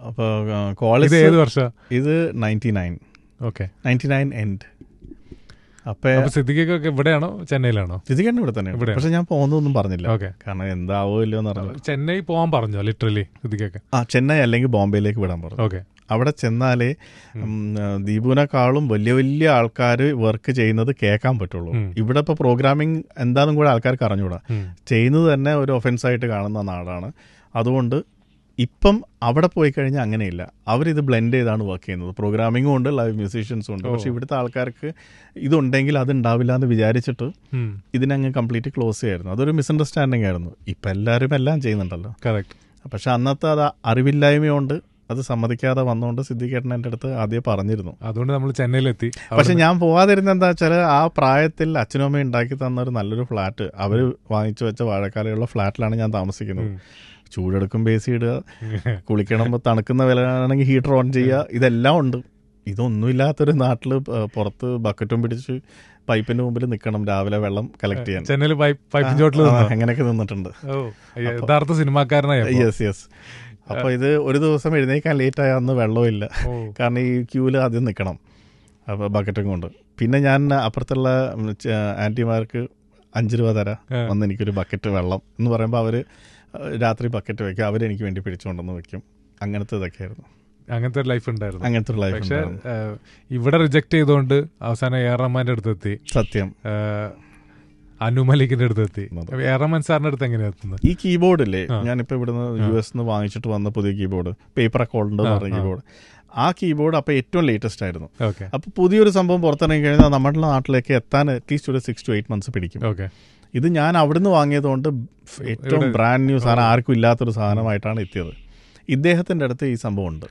A: അപ്പോൾ കോളേജ്
B: ഏത് വർഷം
A: ഇത്? 99 എൻഡ്.
B: അപ്പോൾ സിദ്ദിഖൊക്കെ ഇവിടെയാണോ ചെന്നൈയിലാണോ?
A: സിദ്ദിഖേട്ടൻ ഇവിടെ തന്നെ, പക്ഷെ ഞാൻ പോകുന്നതൊന്നും പറഞ്ഞില്ല. കാരണം എന്താവോ ഇല്ലയോ എന്ന് പറഞ്ഞു.
B: ചെന്നൈ പോകാൻ പറഞ്ഞോ ലിറ്ററലി സിദ്ദിഖൊക്കെ?
A: ചെന്നൈ അല്ലെങ്കിൽ ബോംബെയിലേക്ക് വിടാൻ പറഞ്ഞു. അവിടെ ചെന്നാലേ ദീപുവിനെക്കാളും വലിയ വലിയ ആൾക്കാർ വർക്ക് ചെയ്യുന്നത് കേൾക്കാൻ പറ്റുള്ളൂ. ഇവിടെ ഇപ്പോൾ പ്രോഗ്രാമിംഗ് എന്താണെന്നും കൂടെ ആൾക്കാർക്ക് അറിഞ്ഞൂടാ. ചെയ്യുന്നത് തന്നെ ഒരു ഒഫൻസായിട്ട് കാണുന്ന നാടാണ്. അതുകൊണ്ട് ഇപ്പം അവിടെ പോയി കഴിഞ്ഞാൽ അങ്ങനെയില്ല. അവരിത് ബ്ലെൻഡ് ചെയ്താണ് വർക്ക് ചെയ്യുന്നത്. പ്രോഗ്രാമിങ്ങും ഉണ്ട്, ലൈവ് മ്യൂസീഷ്യൻസും ഉണ്ട്. പക്ഷെ ഇവിടുത്തെ ആൾക്കാർക്ക് ഇതുണ്ടെങ്കിൽ അതുണ്ടാവില്ല എന്ന് വിചാരിച്ചിട്ട് ഇതിനങ്ങ് കംപ്ലീറ്റ് ക്ലോസ് ചെയ്യായിരുന്നു. അതൊരു മിസ്അണ്ടർസ്റ്റാൻഡിങ് ആയിരുന്നു. ഇപ്പം എല്ലാവരും എല്ലാം ചെയ്യുന്നുണ്ടല്ലോ.
B: കറക്റ്റ്.
A: പക്ഷെ അന്നത്തെ അത് അറിവില്ലായ്മയുണ്ട്, അത് സമ്മതിക്കാതെ വന്നുകൊണ്ട് സിദ്ദിഖേട്ടൻ എൻ്റെ അടുത്ത് ആദ്യം പറഞ്ഞിരുന്നു.
B: അതുകൊണ്ട് നമ്മൾ ചെന്നൈയിലെത്തി.
A: പക്ഷെ ഞാൻ പോവാതിരുന്ന എന്താ വെച്ചാൽ ആ പ്രായത്തിൽ അച്ഛനും അമ്മയും ഉണ്ടാക്കി തന്ന ഒരു നല്ലൊരു ഫ്ലാറ്റ്, അവർ വാങ്ങിച്ചു വെച്ച വാഴക്കാലയുള്ള ഫ്ലാറ്റിലാണ് ഞാൻ താമസിക്കുന്നത്. ചൂടെടുക്കുമ്പോൾ AC ഇടുക, കുളിക്കണമ്പോൾ തണുക്കുന്ന വിലയാണെങ്കിൽ ഹീറ്റർ ഓൺ ചെയ്യുക, ഇതെല്ലാം ഉണ്ട്. ഇതൊന്നുമില്ലാത്തൊരു നാട്ടിൽ പുറത്ത് ബക്കറ്റും പിടിച്ച് പൈപ്പിന്റെ മുമ്പിൽ നിൽക്കണം രാവിലെ വെള്ളം കളക്ട് ചെയ്യാൻ.
B: ചെന്നൈയിൽ പൈപ്പിൻ ചോട്ടിൽ
A: അങ്ങനെയൊക്കെ നിന്നിട്ടുണ്ട്.
B: യഥാർത്ഥ സിനിമാക്കാരനായി.
A: യെസ്. അപ്പൊ ഇത് ഒരു ദിവസം എഴുന്നേക്കാൻ ലേറ്റ് ആയ അന്ന് വെള്ളമില്ല, കാരണം ഈ ക്യൂവിൽ ആദ്യം നിൽക്കണം അപ്പോൾ ബക്കറ്റും കൊണ്ട്. പിന്നെ ഞാൻ അപ്പുറത്തുള്ള ആൻറ്റിമാർക്ക് 5 രൂപ തരാം, വന്ന് എനിക്കൊരു ബക്കറ്റ് വെള്ളം എന്ന് പറയുമ്പോൾ അവർ രാത്രി ബക്കറ്റ് വെക്കും, അവരെനിക്ക് വേണ്ടി പിടിച്ചുകൊണ്ടെന്ന് വെക്കും. അങ്ങനത്തെ ഇതൊക്കെയായിരുന്നു.
B: അങ്ങനത്തെ ഒരു ലൈഫ് ഉണ്ടായിരുന്നു.
A: അങ്ങനത്തെ ഒരു ലൈഫ്.
B: പക്ഷെ ഇവിടെ റിജക്ട് ചെയ്തുകൊണ്ട് അവസാനം എ ആർ റഹ്മാന്റെ അടുത്തെത്തി.
A: സത്യം.
B: അനു മലിക്കിന്റെ അടുത്തെത്തി. എ ആർ റഹ്മാൻ സാറിന്റെ അടുത്ത് എങ്ങനെയാ എത്തുന്നത്? ഈ
A: കീബോർഡില്ലേ, ഞാനിപ്പോൾ ഇവിടുന്ന് US വാങ്ങിച്ചിട്ട് വന്ന പുതിയ കീബോർഡ്, പേപ്പർ അക്കൗണ്ട് പറഞ്ഞ കീബോർഡ്, ആ കീബോർഡ് അപ്പോൾ ഏറ്റവും ലേറ്റസ്റ്റ് ആയിരുന്നു. അപ്പോൾ പുതിയൊരു സംഭവം പുറത്തിറങ്ങി കഴിഞ്ഞാൽ നമ്മുടെ നാട്ടിലേക്ക് എത്താൻ അറ്റ്ലീസ്റ്റ് ഒരു 6 to 8 months പിടിക്കും. ഇത് ഞാൻ അവിടുന്ന് വാങ്ങിയതുകൊണ്ട് ഏറ്റവും ബ്രാൻഡ് ന്യൂ സാധനം, ആർക്കും ഇല്ലാത്തൊരു സാധനമായിട്ടാണ് എത്തിയത്. ഇദ്ദേഹത്തിൻ്റെ അടുത്ത് ഈ സംഭവം ഉണ്ട്,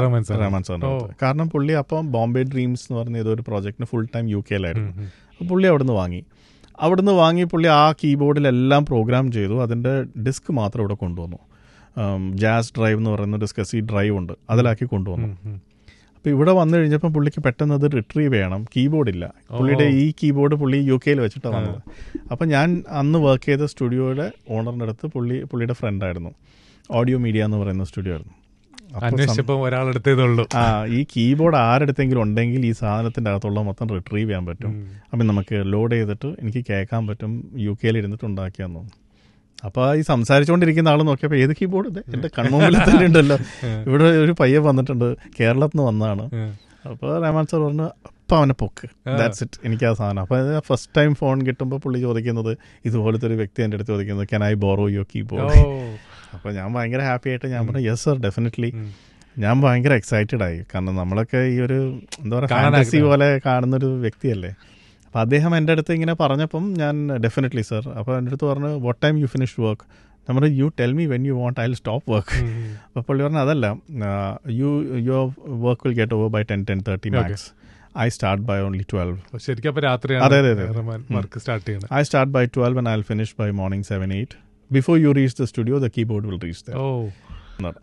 A: റഹ്മാൻ സാറിൻ്റെ അടുത്ത്. കാരണം പുള്ളി അപ്പം ബോംബെ ഡ്രീംസ് എന്ന് പറഞ്ഞ ഏതൊരു പ്രോജക്റ്റിന് ഫുൾ ടൈം UK-ലായിരുന്നു. അപ്പോൾ പുള്ളി അവിടുന്ന് വാങ്ങി പുള്ളി ആ കീബോർഡിലെല്ലാം പ്രോഗ്രാം ചെയ്തു. അതിൻ്റെ ഡിസ്ക് മാത്രം ഇവിടെ കൊണ്ടുവന്നു. ജാസ് ഡ്രൈവ് എന്ന് പറയുന്ന ഒരു SCSI ഡ്രൈവ് ഉണ്ട്, അതിലാക്കി കൊണ്ടുവന്നു. അപ്പോൾ ഇവിടെ വന്നു കഴിഞ്ഞപ്പോൾ പുള്ളിക്ക് പെട്ടെന്ന് അത് റിട്രീവ് ചെയ്യണം, കീബോർഡില്ല. പുള്ളിയുടെ ഈ കീബോർഡ് പുള്ളി UK-ൽ വെച്ചിട്ടാണ് വന്നത്. അപ്പോൾ ഞാൻ അന്ന് വർക്ക് ചെയ്ത സ്റ്റുഡിയോയുടെ ഓണറിൻ്റെ അടുത്ത് പുള്ളിയുടെ ഫ്രണ്ടായിരുന്നു. ഓഡിയോ മീഡിയ എന്ന് പറയുന്ന സ്റ്റുഡിയോ ആയിരുന്നു. ഈ കീബോർഡ് ആരെടുത്തെങ്കിലും ഉണ്ടെങ്കിൽ ഈ സാധനത്തിൻ്റെ അകത്തുള്ള മൊത്തം റിട്രീവ് ചെയ്യാൻ പറ്റും. അപ്പം നമുക്ക് ലോഡ് ചെയ്തിട്ട് എനിക്ക് കേൾക്കാൻ പറ്റും, UK-ൽ ഇരുന്നിട്ട് ഉണ്ടാക്കിയാന്ന് തോന്നുന്നു. അപ്പോൾ ഈ സംസാരിച്ചുകൊണ്ടിരിക്കുന്ന ആൾ നോക്കിയപ്പോൾ ഏത് കീബോർഡ് ഇത് എൻ്റെ കൺമുമ്പിൽ തന്നെ ഉണ്ടല്ലോ, ഇവിടെ ഒരു പയ്യൻ വന്നിട്ടുണ്ട്, കേരളത്തിൽ നിന്ന് വന്നതാണ്. അപ്പോൾ റഹ്മാൻ സാർ പറഞ്ഞു അപ്പം അവനെ പൊക്ക്, ദാറ്റ്സ് ഇറ്റ്, എനിക്ക് ആ സാധനം. അപ്പോൾ ഫസ്റ്റ് ടൈം ഫോൺ കിട്ടുമ്പോൾ പുള്ളി ചോദിക്കുന്നത്, ഇതുപോലത്തെ ഒരു വ്യക്തി എൻ്റെ അടുത്ത് ചോദിക്കുന്നത്, can I borrow your keyboard? അപ്പോൾ ഞാൻ ഭയങ്കര ഹാപ്പി ആയിട്ട് ഞാൻ പറഞ്ഞു യെസ് സർ ഡെഫിനറ്റ്ലി. ഞാൻ ഭയങ്കര എക്സൈറ്റഡ് ആയി, കാരണം നമ്മളൊക്കെ ഈ ഒരു എന്താ പറയുക ഫാന്റസി പോലെ കാണുന്നൊരു വ്യക്തിയല്ലേ. അപ്പോൾ അദ്ദേഹം എൻ്റെ അടുത്ത് ഇങ്ങനെ പറഞ്ഞപ്പം ഞാൻ ഡെഫിനറ്റ്ലി സർ. അപ്പോൾ എൻ്റെ അടുത്ത് പറഞ്ഞു what time you finish work? നമ്മൾ you tell me when you want, I will stop work. അപ്പോൾ പുള്ളി പറഞ്ഞു അതല്ല, your work will get over by 10-10:30 max. I start by only 12.
B: ശരിക്കും അപ്പോൾ രാത്രിയാണ് വർക്ക് സ്റ്റാർട്ട് ചെയ്യുന്നത്.
A: I start by 12 and I'll finish by morning 7-8. Before you reach the studio, the keyboard will reach there.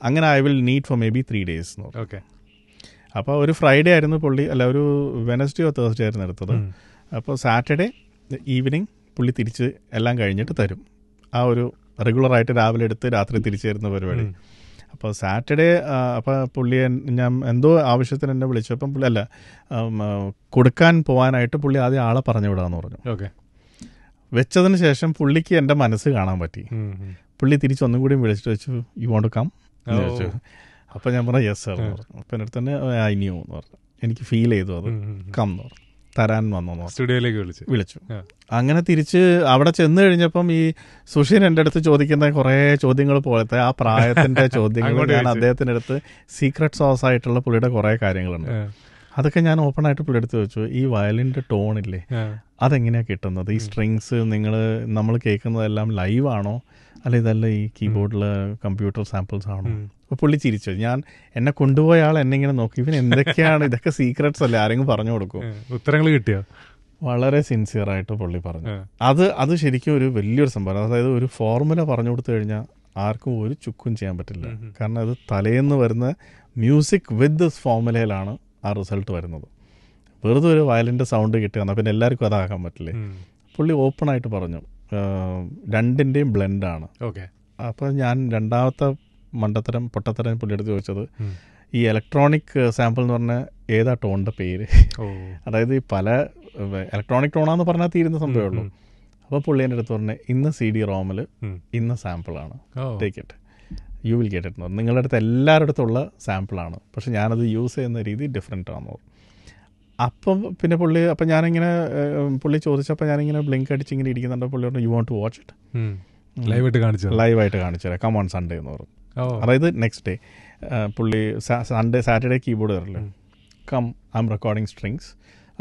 A: അങ്ങനെ I will need for maybe 3 days. അപ്പോൾ ഒരു Friday ആയിരുന്നു പുള്ളി, അല്ല ഒരു വെനസ്ഡേ ഓ തേഴ്സ്ഡേ ആയിരുന്നു എടുത്തത്. അപ്പോൾ സാറ്റർഡേ ഈവനിങ് പുള്ളി തിരിച്ച് എല്ലാം കഴിഞ്ഞിട്ട് തരും. ആ ഒരു റെഗുലറായിട്ട് രാവിലെ എടുത്ത് രാത്രി തിരിച്ചു തരുന്ന പരിപാടി. അപ്പോൾ സാറ്റർഡേ അപ്പോൾ പുള്ളിയെ ഞാൻ എന്തോ ആവശ്യത്തിന് എന്നെ വിളിച്ചപ്പം പുള്ളി അല്ല കൊടുക്കാൻ പോകാനായിട്ട് പുള്ളി ആദ്യം ആളെ പറഞ്ഞു വിടാമെന്ന് പറഞ്ഞു. വെച്ചതിന് ശേഷം പുള്ളിക്ക് എൻ്റെ മനസ്സ് കാണാൻ പറ്റി. പുള്ളി തിരിച്ചൊന്നും കൂടി വിളിച്ചിട്ട് വെച്ചു, യു വോണ്ട് ടു കം എന്ന് ചോദിച്ചു. അപ്പോൾ ഞാൻ പറഞ്ഞു യെസ് സാർ എന്ന് പറഞ്ഞു. അപ്പം എൻ്റെ അടുത്ത് തന്നെ ഐ ന്യൂ എന്ന് പറഞ്ഞു, എനിക്ക് ഫീൽ ചെയ്തു അത്, കം എന്ന് പറഞ്ഞു, തരാൻ വന്നു
B: സ്റ്റുഡിയോയിലേക്ക് വിളിച്ചു.
A: അങ്ങനെ തിരിച്ച് അവിടെ ചെന്ന് കഴിഞ്ഞപ്പം ഈ സുഷീൻ എൻ്റെ അടുത്ത് ചോദിക്കുന്ന കുറേ ചോദ്യങ്ങൾ പോലത്തെ ആ പ്രായത്തിൻ്റെ ചോദ്യങ്ങൾ ഞാൻ അദ്ദേഹത്തിൻ്റെ അടുത്ത് സീക്രട്ട് സോസ് ആയിട്ടുള്ള പുള്ളിയുടെ കുറേ കാര്യങ്ങളുണ്ട്. അതൊക്കെ ഞാൻ ഓപ്പൺ ആയിട്ട് പുള്ളി എടുത്ത് വെച്ചു. ഈ വയലിൻ്റെ ടോണില്ലേ, അതെങ്ങനെയാണ് കിട്ടുന്നത്? ഈ സ്ട്രിങ്സ് നമ്മൾ കേൾക്കുന്നതെല്ലാം ലൈവാണോ, അല്ല ഇതല്ല ഈ കീബോർഡിൽ കമ്പ്യൂട്ടർ സാമ്പിൾസ് ആണോ? അപ്പോൾ പുള്ളി ചിരിച്ചു. എന്നെ കൊണ്ടുപോയ ആൾ എന്നെ ഇങ്ങനെ നോക്കി, ഇവൻ എന്തൊക്കെയാണ് ഇതൊക്കെ സീക്രട്സ് അല്ലേ, ആരെങ്കിലും പറഞ്ഞു കൊടുക്കും?
B: ഉത്തരങ്ങൾ കിട്ടിയോ?
A: വളരെ സിൻസിയറായിട്ട് പുള്ളി പറഞ്ഞു. അത് ശരിക്കും ഒരു വലിയൊരു സംഭവം. അതായത് ഒരു ഫോർമുല പറഞ്ഞു കൊടുത്തു കഴിഞ്ഞാൽ ആർക്കും ഒരു ചുക്കും ചെയ്യാൻ പറ്റില്ല. കാരണം അത് തലേന്ന് വരുന്ന മ്യൂസിക് വിത്ത് ദിസ് ഫോർമുലയിലാണ് ആ റിസൾട്ട് വരുന്നത്. വെറുതെ ഒരു വയലിൻ്റെ സൗണ്ട് കിട്ടുക പിന്നെ എല്ലാവർക്കും അതാകാൻ പറ്റില്ലേ? പുള്ളി ഓപ്പണായിട്ട് പറഞ്ഞു രണ്ടിൻ്റെയും ബ്ലെൻഡാണ്. അപ്പോൾ ഞാൻ രണ്ടാമത്തെ പൊട്ടത്തരം പുള്ളി എടുത്ത് ചോദിച്ചത്, ഈ ഇലക്ട്രോണിക് സാമ്പിൾ എന്ന് പറഞ്ഞാൽ ഏതാ ടോണിൻ്റെ പേര്? അതായത് ഈ പല ഇലക്ട്രോണിക് ടോണാന്ന് പറഞ്ഞാൽ തീരുന്ന സംഭവമേ ഉള്ളൂ. അപ്പോൾ പുള്ളി എൻ്റെ അടുത്ത് പറഞ്ഞത് ഇന്ന CD ROM ഇന്ന സാമ്പിളാണ്, take it, you will get it എന്ന് പറഞ്ഞു. നിങ്ങളുടെ അടുത്ത് എല്ലാവരുടെ അടുത്തുള്ള സാമ്പിളാണ്, പക്ഷെ ഞാനത് യൂസ് ചെയ്യുന്ന രീതി ഡിഫറെൻ്റ് ആണെന്ന് പറഞ്ഞു. അപ്പം പിന്നെ അപ്പം ഞാനിങ്ങനെ പുള്ളി ചോദിച്ചപ്പോൾ ഞാനിങ്ങനെ ബ്ലിങ്ക് അടിച്ച് ഇങ്ങനെ ഇരിക്കുന്നുണ്ട്. പുള്ളി പറഞ്ഞു you want to watch it, ലൈവായിട്ട് കാണിച്ചു തരാം, കം ഓൺ സൺഡേ എന്ന് പറഞ്ഞു. അതായത് നെക്സ്റ്റ് ഡേ പുള്ളി സാറ്റർഡേ കീബോർഡ് തരല്ലേ, come I am recording strings.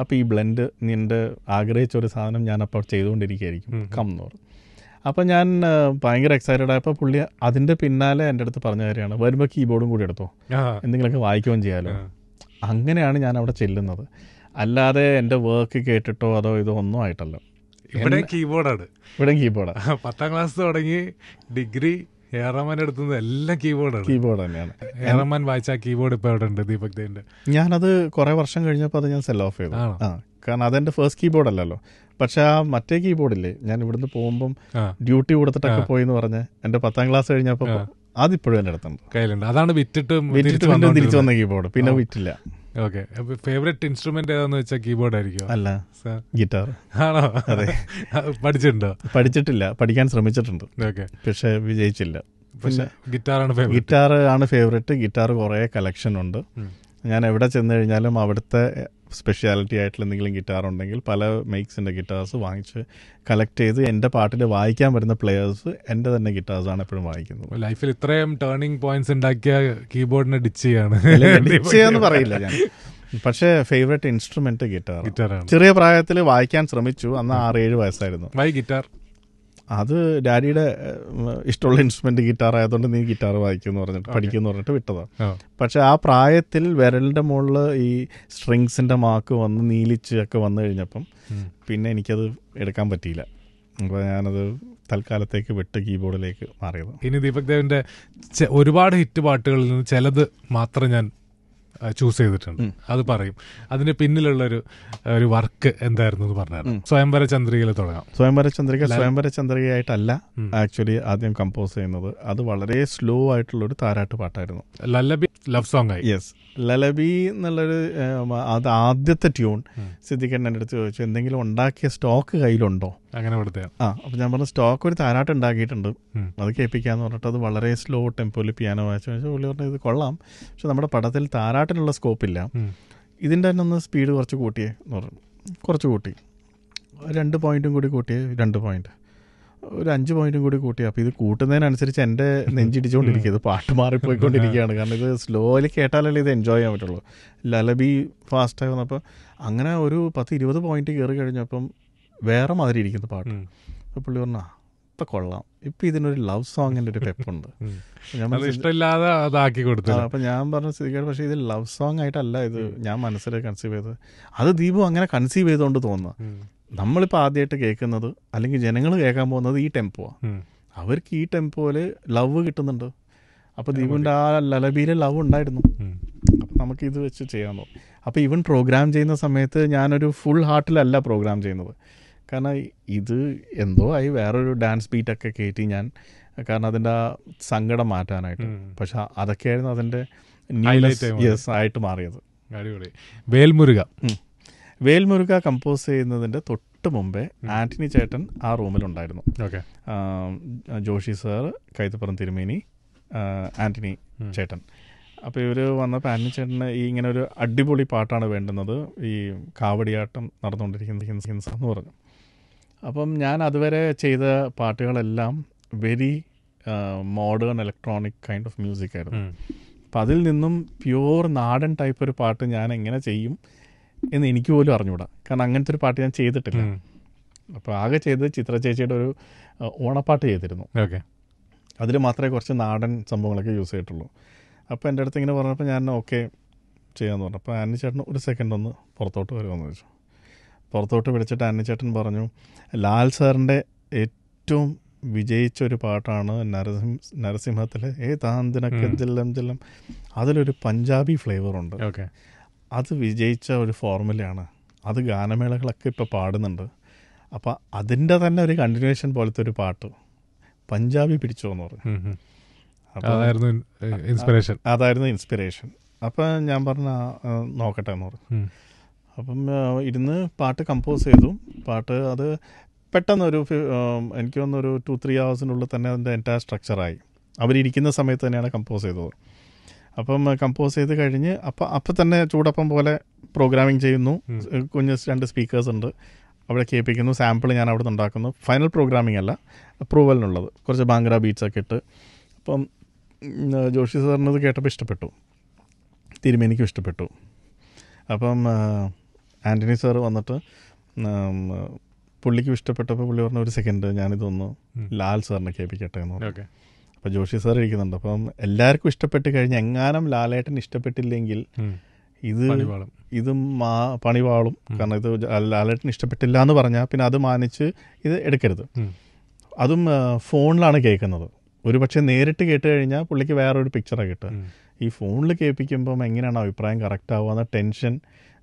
A: അപ്പോൾ ഈ ബ്ലെൻഡ് നിൻ്റെ ആഗ്രഹിച്ച ഒരു സാധനം ഞാനപ്പോൾ ചെയ്തുകൊണ്ടിരിക്കുകയായിരിക്കും, കം എന്ന് പറഞ്ഞു. അപ്പോൾ ഞാൻ ഭയങ്കര എക്സൈറ്റഡ് ആയപ്പോൾ പുള്ളി അതിൻ്റെ പിന്നാലെ എൻ്റെ അടുത്ത് പറഞ്ഞ കാര്യമാണ്, വരുമ്പോൾ കീബോർഡും കൂടി എടുത്തോ, എന്തെങ്കിലുമൊക്കെ വായിക്കുകയും ചെയ്യാമല്ലോ. അങ്ങനെയാണ് ഞാൻ അവിടെ ചെല്ലുന്നത്, അല്ലാതെ എൻ്റെ വർക്ക് കേട്ടിട്ടോ അതോ ഇതോ ഒന്നും ആയിട്ടല്ല.
B: ഇവിടെ കീബോർഡാണ്.
A: 10ാം ക്ലാസ്
B: തുടങ്ങി ഡിഗ്രി റഹ്മാൻ എടുത്തത് എല്ലാം കീബോർഡാണ്.
A: കീബോർഡ് തന്നെയാണ്.
B: റഹ്മാൻ വായിച്ച കീബോർഡ് ഇപ്പൊ എവിടെ ഉണ്ട് ദീപക് ദേവിന്റെ?
A: ഞാനത് കുറെ വർഷം കഴിഞ്ഞപ്പോൾ അത് ഞാൻ സെൽ ഓഫ് ചെയ്തു. കാരണം അതെന്റെ ഫസ്റ്റ് കീബോർഡ് അല്ലല്ലോ. പക്ഷെ ആ മറ്റേ കീബോർഡില്ലേ, ഞാൻ ഇവിടുന്ന് പോകുമ്പം ഡ്യൂട്ടി കൊടുത്തിട്ടൊക്കെ പോയി എന്ന് പറഞ്ഞ് എന്റെ 10ാം ക്ലാസ് കഴിഞ്ഞപ്പോൾ അതിപ്പോഴും എന്റെ അടുത്തുണ്ട്,
B: കയ്യിലുണ്ട്. അതാണ് വിറ്റിട്ട്
A: തിരിച്ചു വന്ന കീബോർഡ്, പിന്നെ വിറ്റില്ല.
B: ഓക്കെ. ഫേവറേറ്റ് ഇൻസ്ട്രുമെന്റ് ഏതാന്ന് വെച്ചാൽ കീബോർഡ് ആയിരിക്കും?
A: അല്ല, ഗിറ്റാർ.
B: ആണോ? അതെ. പഠിച്ചിട്ടുണ്ടോ?
A: പഠിച്ചിട്ടില്ല, പഠിക്കാൻ ശ്രമിച്ചിട്ടുണ്ട്.
B: ഓക്കെ,
A: പക്ഷെ വിജയിച്ചില്ല.
B: പക്ഷെ ഗിറ്റാർ
A: ആണ് ഫേവറേറ്റ്. ഗിറ്റാർ കുറെ കളക്ഷൻ ഉണ്ട്. ഞാൻ എവിടെ ചെന്ന് കഴിഞ്ഞാലും അവിടുത്തെ സ്പെഷ്യാലിറ്റി ആയിട്ടുള്ള എന്തെങ്കിലും ഗിറ്റാർ ഉണ്ടെങ്കിൽ പല മേക്സിന്റെ ഗിറ്റാർസ് വാങ്ങിച്ച് കളക്ട് ചെയ്ത് എൻ്റെ പാട്ടിൽ വായിക്കാൻ വരുന്ന പ്ലെയേഴ്സ് എൻ്റെ തന്നെ ഗിറ്റാർസാണ് എപ്പോഴും വായിക്കുന്നത്.
B: ലൈഫിൽ ഇത്രയും ടേണിംഗ് പോയിന്റ്സ് ഉണ്ടാക്കിയ കീബോർഡിനെ ഡിച്ച്
A: ചെയ്യാന്ന് പറയില്ല ഞാൻ. പക്ഷേ ഫേവറേറ്റ് ഇൻസ്ട്രുമെന്റ് ഗിറ്റാറാണ്. ചെറിയ പ്രായത്തിൽ വായിക്കാൻ ശ്രമിച്ചു, അന്ന് 6-7 വയസ്സായിരുന്നു.
B: Why guitar?
A: അത് ഡാഡിയുടെ ഇഷ്ടമുള്ള ഇൻസ്ട്രുമെന്റ് ഗിറ്റാർ ആയതുകൊണ്ട് നീ ഗിറ്റാർ വായിക്കുമെന്ന് പറഞ്ഞിട്ട് പഠിക്കുമെന്ന് പറഞ്ഞിട്ട് വിട്ടതാണ്. പക്ഷെ ആ പ്രായത്തിൽ വിരലിന്റെ മുകളിൽ ഈ സ്ട്രിങ്സിന്റെ മാർക്ക് വന്ന് നീലിച്ച് ഒക്കെ വന്നു കഴിഞ്ഞപ്പം പിന്നെ എനിക്കത് എടുക്കാൻ പറ്റിയില്ല. അപ്പോൾ ഞാനത് തൽക്കാലത്തേക്ക് വിട്ട് കീബോർഡിലേക്ക് മാറിയത്.
B: ഇനി ദീപക് ദേവിന്റെ ഒരുപാട് ഹിറ്റ് പാട്ടുകളിൽ നിന്ന് ചിലത് മാത്രം ഞാൻ ചൂസ് ചെയ്തിട്ടുണ്ട്, അത് പറയും. അതിന്റെ പിന്നിലുള്ള ഒരു വർക്ക് എന്തായിരുന്നു എന്ന് പറഞ്ഞാൽ സ്വയംവര ചന്ദ്രികയിൽ തുടങ്ങാം.
A: സ്വയംവര ചന്ദ്രികയായിട്ടല്ല ആക്ച്വലി ആദ്യം കമ്പോസ് ചെയ്യുന്നത്. അത് വളരെ സ്ലോ ആയിട്ടുള്ള ഒരു താരാട്ട് പാട്ടായിരുന്നു.
B: ലല്ലബി ലവ് സോങ് ആയി.
A: യെസ്, ലലബി എന്നുള്ളൊരു അത് ആദ്യത്തെ ട്യൂൺ സിദ്ദിഖേട്ടൻ എൻ്റെ അടുത്ത് ചോദിച്ചു, എന്തെങ്കിലും ഉണ്ടാക്കിയ സ്റ്റോക്ക് കയ്യിലുണ്ടോ?
B: അങ്ങനെ കൊടുത്തേ.
A: അപ്പം ഞാൻ പറഞ്ഞു സ്റ്റോക്ക് ഒരു താരാട്ട് ഉണ്ടാക്കിയിട്ടുണ്ട്, അത് കേൾപ്പിക്കാന്ന് പറഞ്ഞിട്ട് അത് വളരെ സ്ലോ ടെമ്പോയിൽ പിയാനോ വായിച്ചു. പുള്ളി പറഞ്ഞു ഇത് കൊള്ളാം, പക്ഷെ നമ്മുടെ പടത്തിൽ താരാട്ടിനുള്ള സ്കോപ്പില്ല, ഇതിൻ്റെ തന്നെ ഒന്ന് സ്പീഡ് കുറച്ച് കൂട്ടിയേ എന്ന് പറഞ്ഞു. കുറച്ച് കൂട്ടി, 2 പോയിന്റും കൂടി കൂട്ടിയേ, 2 പോയിന്റ്, ഒരു 5 പോയിന്റും കൂടി കൂട്ടി. അപ്പോൾ ഇത് കൂട്ടുന്നതിനനുസരിച്ച് എൻ്റെ നെഞ്ചിടിച്ചുകൊണ്ടിരിക്കുക, ഇത് പാട്ട് മാറിപ്പോയിക്കൊണ്ടിരിക്കുകയാണ്. കാരണം ഇത് സ്ലോയിൽ കേട്ടാലല്ലേ ഇത് എൻജോയ് ചെയ്യാൻ പറ്റുള്ളൂ. ലലബി ഫാസ്റ്റായി വന്നപ്പോൾ അങ്ങനെ ഒരു 10-20 പോയിന്റ് കയറി കഴിഞ്ഞപ്പം വേറെ മാതിരി ഇരിക്കുന്ന പാട്ട്. അപ്പോൾ പുള്ളി പറഞ്ഞാൽ ഇപ്പം കൊള്ളാം, ഇപ്പം ഇതിനൊരു ലവ് സോങ്ങിൻ്റെ ഒരു പെപ്പുണ്ട്.
B: ഇഷ്ടമില്ലാതെ അതാക്കി കൊടുത്തു.
A: അപ്പം ഞാൻ പറഞ്ഞു സിദ്ദിഖേട്ടൻ, പക്ഷേ ഇത് ലവ് സോങ് ആയിട്ടല്ല ഇത് ഞാൻ മനസ്സിൽ കൺസീവ് ചെയ്തത്. അത് ദീപു അങ്ങനെ കൺസീവ് ചെയ്തുകൊണ്ട് തോന്നുന്നു. നമ്മളിപ്പോൾ ആദ്യമായിട്ട് കേൾക്കുന്നത് അല്ലെങ്കിൽ ജനങ്ങൾ കേൾക്കാൻ പോകുന്നത് ഈ ടെമ്പോയാണ്. അവർക്ക് ഈ ടെമ്പോയിൽ ലവ് കിട്ടുന്നുണ്ട്. അപ്പോൾ ദീപുവിൻ്റെ ആ ലലബിയിലെ ലവ് ഉണ്ടായിരുന്നു. അപ്പം നമുക്കിത് വെച്ച് ചെയ്യാമെന്നോ. അപ്പോൾ ഈവൻ പ്രോഗ്രാം ചെയ്യുന്ന സമയത്ത് ഞാനൊരു ഫുൾ ഹാർട്ടിലല്ല പ്രോഗ്രാം ചെയ്യുന്നത്. കാരണം ഇത് എന്തോ ആയി വേറൊരു ഡാൻസ് ബീറ്റൊക്കെ കയറ്റി ഞാൻ, കാരണം അതിൻ്റെ ആ സങ്കടം മാറ്റാനായിട്ട്. പക്ഷെ അതൊക്കെയായിരുന്നു അതിൻ്റെ ആയിട്ട് മാറിയത്.
B: അടിപൊളി.
A: വേൽമുരുക കമ്പോസ് ചെയ്യുന്നതിൻ്റെ തൊട്ട് മുമ്പേ ആന്റണി ചേട്ടൻ ആ റൂമിലുണ്ടായിരുന്നു. ജോഷി സാർ, കൈതപ്പുറം തിരുമേനി, ആന്റണി ചേട്ടൻ. അപ്പോൾ ഇവർ വന്നപ്പോൾ ആന്റണി ചേട്ടന് ഈ ഇങ്ങനെ ഒരു അടിപൊളി പാട്ടാണ് വേണ്ടുന്നത്, ഈ കാവടിയാട്ടം നടന്നുകൊണ്ടിരിക്കുന്ന ഹിംസ എന്ന് പറഞ്ഞു. അപ്പം ഞാൻ അതുവരെ ചെയ്ത പാട്ടുകളെല്ലാം very modern electronic kind of music ആയിരുന്നു. അപ്പം അതിൽ നിന്നും പ്യൂർ നാടൻ ടൈപ്പ് ഒരു പാട്ട് ഞാൻ എങ്ങനെ ചെയ്യും എന്ന് എനിക്ക് പോലും അറിഞ്ഞൂടാ. കാരണം അങ്ങനത്തെ ഒരു പാട്ട് ഞാൻ ചെയ്തിട്ടില്ല. അപ്പോൾ ആകെ ചെയ്തത് ചിത്ര ചേച്ചിയുടെ ഒരു ഓണപ്പാട്ട് ചെയ്തിരുന്നു. അതിൽ മാത്രമേ കുറച്ച് നാടൻ സംഭവങ്ങളൊക്കെ യൂസ് ചെയ്തിട്ടുള്ളൂ. അപ്പോൾ എൻ്റെ അടുത്ത് ഇങ്ങനെ പറഞ്ഞപ്പോൾ ഞാൻ ഓക്കെ ചെയ്യാമെന്ന് പറഞ്ഞു. അപ്പോൾ ആന്റണി ചേട്ടൻ ഒരു സെക്കൻഡ് ഒന്ന് പുറത്തോട്ട് വരുമെന്ന് ചോദിച്ചു. പുറത്തോട്ട് വിളിച്ചിട്ട് ആന്റണി ചേട്ടൻ പറഞ്ഞു, ലാൽ സാറിൻ്റെ ഏറ്റവും വിജയിച്ചൊരു പാട്ടാണ് നരസിംഹത്തിലെ താന്തിനൊക്കെ ജല്ലം ജല്ലം, അതിലൊരു പഞ്ചാബി ഫ്ലേവറുണ്ട്, അത് വിജയിച്ച ഒരു ഫോർമുലയാണ്, അത് ഗാനമേളകളൊക്കെ ഇപ്പോൾ പാടുന്നുണ്ട്. അപ്പോൾ അതിൻ്റെ തന്നെ ഒരു കണ്ടിന്യൂവേഷൻ പോലത്തെ ഒരു പാട്ട് പഞ്ചാബി പിടിച്ചോ എന്ന് പറഞ്ഞു. അതായിരുന്നു ഇൻസ്പിറേഷൻ. അപ്പം ഞാൻ പറഞ്ഞ നോക്കട്ടെ എന്ന് പറഞ്ഞു. അപ്പം ഇരുന്ന് പാട്ട് കമ്പോസ് ചെയ്തു. പാട്ട് അത് പെട്ടെന്നൊരു എനിക്ക് തോന്നുന്നൊരു 2-3 hours തന്നെ അതിൻ്റെ എൻറ്റയർ സ്ട്രക്ചറായി. അവരിയ്ക്കുന്ന സമയത്ത് തന്നെയാണ് കമ്പോസ് ചെയ്തത്. അപ്പം കമ്പോസ് ചെയ്ത് കഴിഞ്ഞ് അപ്പം തന്നെ ചൂടപ്പം പോലെ പ്രോഗ്രാമിങ് ചെയ്യുന്നു. കുഞ്ഞ് 2 സ്പീക്കേഴ്സ് ഉണ്ട്, അവിടെ കേൾപ്പിക്കുന്നു. സാമ്പിൾ ഞാൻ അവിടെ നിന്ന് ഉണ്ടാക്കുന്നു. ഫൈനൽ പ്രോഗ്രാമിംഗ് അല്ല, അപ്രൂവലിനുള്ളത്. കുറച്ച് ബാംഗ്ര ബീറ്റ്സൊക്കെ ഇട്ട്. അപ്പം ജോഷി സാറിനത് കേട്ടപ്പോൾ ഇഷ്ടപ്പെട്ടു, തിരുമേനിക്കും ഇഷ്ടപ്പെട്ടു. അപ്പം ആൻ്റണി സാർ വന്നിട്ട് പുള്ളിക്കും ഇഷ്ടപ്പെട്ടപ്പോൾ പുള്ളി പറഞ്ഞു, ഒരു സെക്കൻഡ് ഞാനിതൊന്ന് ലാൽ സാറിനെ കേൾപ്പിക്കട്ടെ എന്ന് പറഞ്ഞു. അപ്പോൾ ജോഷി സാർ ഇരിക്കുന്നുണ്ട്. അപ്പം എല്ലാവർക്കും ഇഷ്ടപ്പെട്ട് കഴിഞ്ഞ് എങ്ങാനും ലാലേട്ടൻ ഇഷ്ടപ്പെട്ടില്ലെങ്കിൽ ഇത് പണിവാളും. കാരണം ഇത് ലാലേട്ടൻ ഇഷ്ടപ്പെട്ടില്ല എന്ന് പറഞ്ഞാൽ പിന്നെ അത് മാനിച്ച് ഇത് എടുക്കരുത്. അതും ഫോണിലാണ് കേൾക്കുന്നത്. ഒരു പക്ഷേ നേരിട്ട് കേട്ട് കഴിഞ്ഞാൽ പുള്ളിക്ക് വേറൊരു പിക്ചറാണ് കിട്ടുക. ഈ ഫോണിൽ കേൾപ്പിക്കുമ്പം എങ്ങനെയാണ് അഭിപ്രായം കറക്റ്റ് ആവുക എന്ന ടെൻഷൻ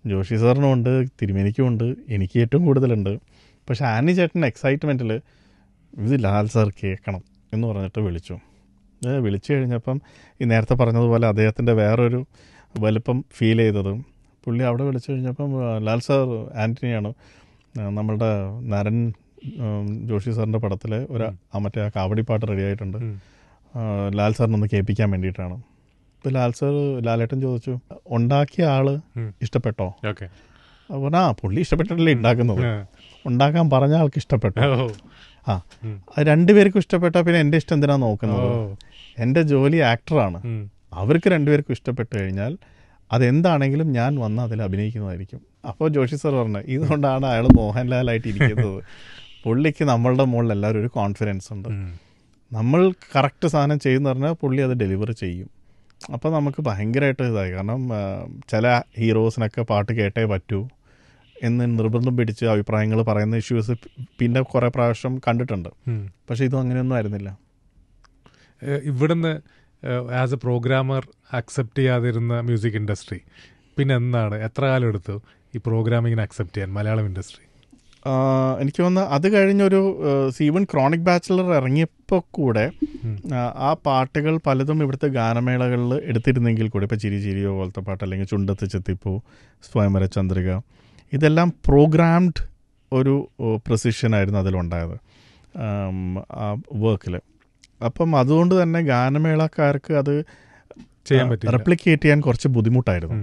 A: ജോഷി സാറിനും ഉണ്ട്, തിരുമേനിക്കും ഉണ്ട്, എനിക്ക് ഏറ്റവും കൂടുതലുണ്ട്. പക്ഷെ ആനി ചേട്ടൻ എക്സൈറ്റ്മെൻറ്റിൽ ഇത് ലാൽ സാർ കേൾക്കണം എന്ന് പറഞ്ഞിട്ട് വിളിച്ചു കഴിഞ്ഞപ്പം ഈ നേരത്തെ പറഞ്ഞതുപോലെ അദ്ദേഹത്തിൻ്റെ വേറൊരു വലുപ്പം ഫീൽ ചെയ്തത്, പുള്ളി അവിടെ വിളിച്ചു കഴിഞ്ഞപ്പം ലാൽ സാർ ആൻ്റണിയാണ് നമ്മളുടെ നരൻ ജോഷി സാറിൻ്റെ പടത്തിലെ മറ്റേ ആ കാവടി പാട്ട് റെഡി ആയിട്ടുണ്ട്, ലാൽ സാറിനൊന്ന് കേൾപ്പിക്കാൻ വേണ്ടിയിട്ടാണ്. ഇപ്പോൾ ലാലേട്ടൻ ചോദിച്ചു ഉണ്ടാക്കിയ ആള് ഇഷ്ടപ്പെട്ടോ? അപ്പോൾ പുള്ളി ഇഷ്ടപ്പെട്ടിട്ടല്ലേ ഉണ്ടാക്കുന്നത്, ഉണ്ടാക്കാൻ പറഞ്ഞ ആൾക്ക് ഇഷ്ടപ്പെട്ടു. അത് രണ്ടുപേർക്കും ഇഷ്ടപ്പെട്ടാൽ പിന്നെ എൻ്റെ ഇഷ്ടം എന്തിനാണ് നോക്കുന്നത്? എൻ്റെ ജോലി ആക്ടറാണ്. അവർക്ക് രണ്ടുപേർക്കും ഇഷ്ടപ്പെട്ട് കഴിഞ്ഞാൽ അതെന്താണെങ്കിലും ഞാൻ വന്ന് അതിൽ അഭിനയിക്കുന്നതായിരിക്കും. അപ്പോൾ ജോഷി സാർ പറഞ്ഞു ഇതുകൊണ്ടാണ് അയാൾ മോഹൻലാലായിട്ട് ഇരിക്കുന്നത്. പുള്ളിക്ക് നമ്മളുടെ മുകളിൽ എല്ലാവരും ഒരു കോൺഫിഡൻസ് ഉണ്ട്, നമ്മൾ കറക്റ്റ് സാധനം ചെയ്യുന്ന പറഞ്ഞാൽ പുള്ളി അത് ഡെലിവർ ചെയ്യും. അപ്പോൾ നമുക്ക് ഭയങ്കരമായിട്ട് ഇതായി. കാരണം ചില ഹീറോസിനൊക്കെ പാട്ട് കേട്ടേ പറ്റൂ എന്ന് നിർബന്ധം പിടിച്ച് അഭിപ്രായങ്ങൾ പറയുന്ന ഇഷ്യൂസ് പിന്നെ കുറേ പ്രാവശ്യം കണ്ടിട്ടുണ്ട്. പക്ഷെ ഇതും അങ്ങനെയൊന്നും ആയിരുന്നില്ല.
B: ഇവിടുന്ന് ആസ് എ പ്രോഗ്രാമർ അക്സെപ്റ്റ് ചെയ്യാതിരുന്ന മ്യൂസിക് ഇൻഡസ്ട്രി പിന്നെ എന്താണ്, എത്ര കാലം എടുത്തു ഈ പ്രോഗ്രാമിങ്ങിനെ അക്സെപ്റ്റ് ചെയ്യാൻ മലയാളം ഇൻഡസ്ട്രി?
A: എനിക്ക് തോന്നുന്നു അത് കഴിഞ്ഞൊരു ഈവൻ ക്രോണിക് ബാച്ചിലർ ഇറങ്ങിയപ്പോൾ കൂടെ ആ പാട്ടുകൾ പലതും ഇവിടുത്തെ ഗാനമേളകളിൽ എടുത്തിരുന്നെങ്കിൽ കൂടി, ഇപ്പോൾ ചിരി ചിരിയോ പോലത്തെ പാട്ട്, അല്ലെങ്കിൽ ചുണ്ടത്ത് ചെത്തിപ്പൂ, സ്വയംവര ചന്ദ്രിക, ഇതെല്ലാം പ്രോഗ്രാംഡ് ഒരു പ്രിസിഷനായിരുന്നു അതിലുണ്ടായത് ആ വർക്കിൽ. അപ്പം അതുകൊണ്ട് തന്നെ ഗാനമേളക്കാർക്ക് അത് റെപ്ലിക്കേറ്റ് ചെയ്യാൻ കുറച്ച് ബുദ്ധിമുട്ടായിരുന്നു.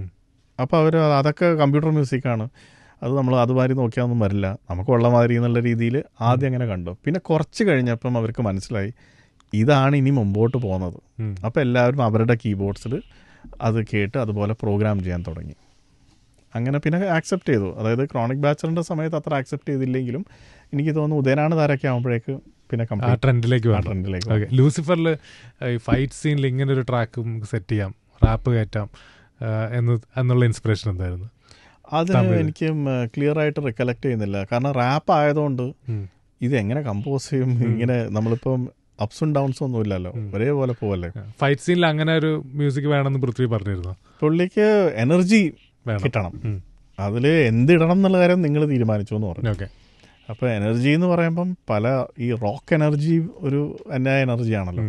A: അപ്പോൾ അവർ അതൊക്കെ കമ്പ്യൂട്ടർ മ്യൂസിക്കാണ്, അത് നമ്മൾ അതുമാതിരി നോക്കിയാൽ വരില്ല, നമുക്ക് ഉള്ള മാതിരി എന്നുള്ള രീതിയിൽ ആദ്യം അങ്ങനെ കണ്ടു. പിന്നെ കുറച്ച് കഴിഞ്ഞപ്പം അവർക്ക് മനസ്സിലായി ഇതാണ് ഇനി മുമ്പോട്ട് പോകുന്നത്. അപ്പോൾ എല്ലാവരും അവരുടെ കീബോർഡ്സിൽ അത് കേട്ട് അതുപോലെ പ്രോഗ്രാം ചെയ്യാൻ തുടങ്ങി. അങ്ങനെ പിന്നെ ആക്സെപ്റ്റ് ചെയ്തു. അതായത് ക്രോണിക് ബാച്ചറിൻ്റെ സമയത്ത് അത്ര ആക്സെപ്റ്റ് ചെയ്തില്ലെങ്കിലും എനിക്ക് തോന്നുന്നു ഉദയനാണ് താരൊക്കെ ആകുമ്പോഴേക്ക് പിന്നെ
B: ട്രെൻഡിലേക്ക്. ലൂസിഫറിൽ ഫൈറ്റ് സീനിൽ ഇങ്ങനെ ഒരു ട്രാക്ക് സെറ്റ് ചെയ്യാം, റാപ്പ് കയറ്റാം എന്നുള്ള ഇൻസ്പിറേഷൻ എന്തായിരുന്നു?
A: അത് എനിക്ക് ക്ലിയർ ആയിട്ട് റിക്കലക്ട് ചെയ്യുന്നില്ല. കാരണം റാപ്പ് ആയതുകൊണ്ട് ഇതെങ്ങനെ കമ്പോസ് ചെയ്യും? ഇങ്ങനെ നമ്മളിപ്പം അപ്സ് ആൻഡ് ഡൗൺസ് ഒന്നും ഇല്ലല്ലോ, ഒരേപോലെ പോവല്ലേ.
B: ഫൈറ്റ് സീനിൽ അങ്ങനെ ഒരു മ്യൂസിക് വേണമെന്ന് പൃഥ്വി പറഞ്ഞിരുന്നു.
A: പുള്ളിക്ക് എനർജി കിട്ടണം, അതിൽ എന്തിടണം എന്നുള്ള കാര്യം നിങ്ങൾ തീരുമാനിച്ചു എന്ന് പറഞ്ഞു. അപ്പോൾ എനർജി എന്ന് പറയുമ്പം പല ഈ റോക്ക് എനർജി ഒരു അന്യായ എനർജിയാണല്ലോ,